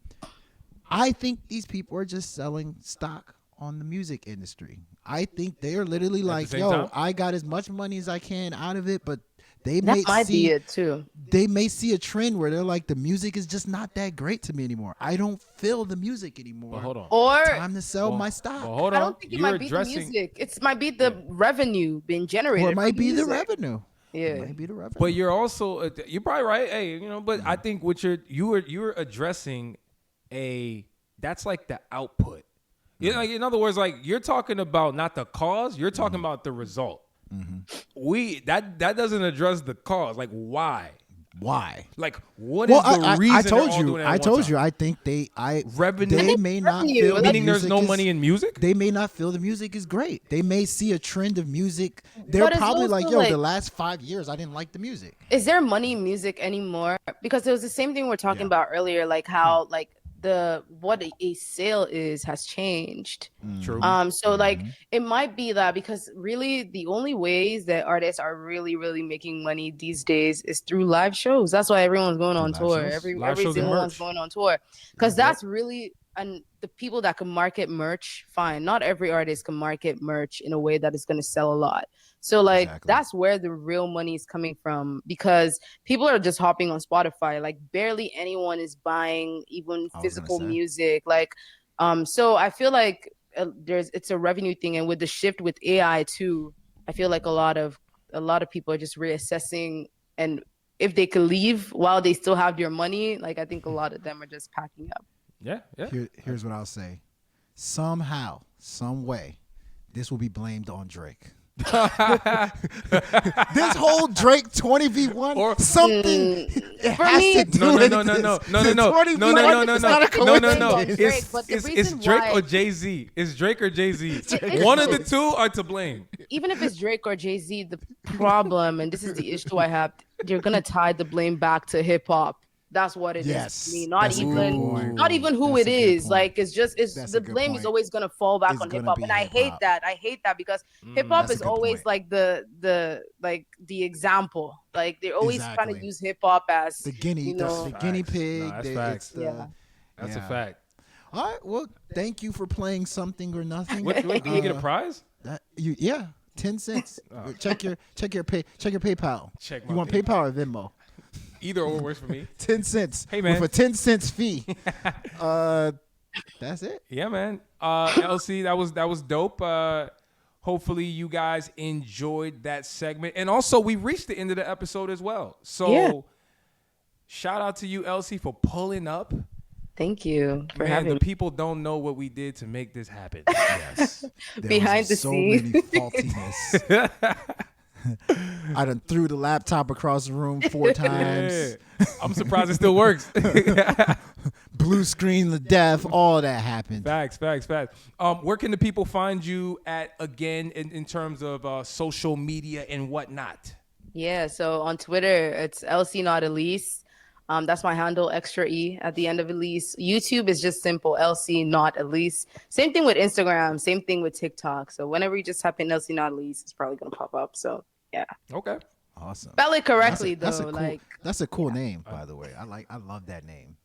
I think these people are just selling stock on the music industry. I think they're literally like, yo, time? I got as much money as I can out of it, but they That might see be it too. They may see a trend where they're like, the music is just not that great to me anymore. I don't feel the music anymore. But hold on. Or time to sell my stock. But hold on. I don't think it might be the music. It might be the revenue being generated. Or it might be the music. revenue. Yeah. It might be the revenue. But you're also you're probably right. Hey, you know, but I think what you're addressing that's like the output. You know, like, in other words, like you're talking about not the cause, you're talking about the result. That doesn't address the cause. Like why? Like what is the reason? I told you. I think they may not feel meaning there's no money in music. They may not feel the music is great. They may see a trend of music. They're probably like, yo, the last 5 years I didn't like the music. Is there money in music anymore? Because it was the same thing we were talking about earlier, like how like what a sale has changed. True. So like it might be that because really the only ways that artists are really making money these days is through live shows. That's why everyone's going on tour. Every single one's going on tour because that's really, and the people that can market merch, fine. Not every artist can market merch in a way that is going to sell a lot. So like that's where the real money is coming from, because people are just hopping on Spotify. Like barely anyone is buying even physical music. Like so I feel like it's a revenue thing, and with the shift with AI too, I feel like a lot of people are just reassessing, and if they could leave while they still have their money, like I think a lot of them are just packing up. Yeah. Here's what I'll say. Somehow, some way, this will be blamed on Drake. This whole Drake 20v1 or something it has to do with It's Drake or Jay-Z. It's Drake or Jay-Z. One of the two are to blame. Even if it's Drake or Jay-Z, the problem, and this is the issue I have, you're gonna tie the blame back to hip hop. That's what it is to me. Not even who it is. Like it's the blame is always gonna fall back on hip hop, and I hate that. I hate that because hip hop is always like the example. Like they're always trying to use hip hop as the guinea pig. That's a fact. All right. Well, thank you for playing Something or Nothing. What, do you get a prize? Yeah, 10 cents. Check your PayPal. Check my You want PayPal. PayPal or Venmo? Either or works for me. 10 cents. Hey, man. With a 10 cents fee. That's it. Yeah, man. Elsie, that was dope. Hopefully you guys enjoyed that segment. And also, we reached the end of the episode as well. So shout out to you, Elsie, for pulling up. Thank you for Man, having the me. people don't know what we did to make this happen. Yes. There Behind was the so scenes. many faultiness. I done threw the laptop across the room 4 times. Yeah. I'm surprised it still works. Blue screen to death. All that happened. Facts. Where can the people find you at, again, in terms of social media and whatnot? Yeah, so on Twitter, it's Elsie not Elise. That's my handle, extra E at the end of Elise. YouTube is just simple, Elsie not Elise. Same thing with Instagram, same thing with TikTok. So whenever you just type in Elsie not Elise, it's probably gonna pop up. So yeah. Okay. Awesome. Spell it correctly That's a though. cool, that's a cool name, by the way. I love that name.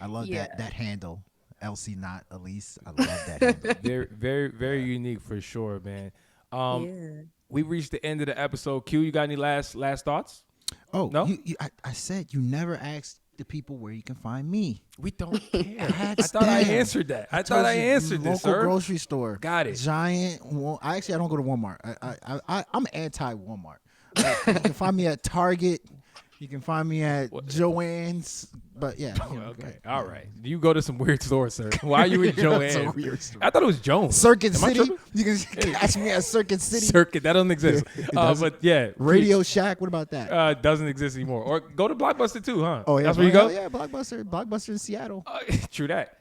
I love that handle. Elsie not Elise. I love that handle. Very, very, very unique for sure, man. We reached the end of the episode. Q, you got any last thoughts? Oh, No? I said you never asked the people where you can find me. We don't care. I That's thought I them. answered that. I told thought I you, answered this, local sir. grocery store. Got it. Giant. I don't go to Walmart. I'm anti Walmart. You can find me at Target. You can find me at Joann's. But yeah. Okay. All right. You go to some weird stores, sir. Why are you in Joanne's? That's a weird store. I thought it was Jones. Circuit Am I City. tripping? You can catch me at Circuit City. Circuit. That doesn't exist. It doesn't. But yeah. Radio Shack. What about that? Doesn't exist anymore. Or go to Blockbuster too, huh? Oh yeah, That's where you go? Yeah, Blockbuster in Seattle. True that.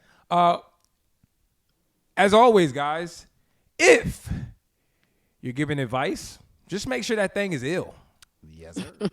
As always, guys, if you're giving advice, just make sure that thing is ill. Yes, sir.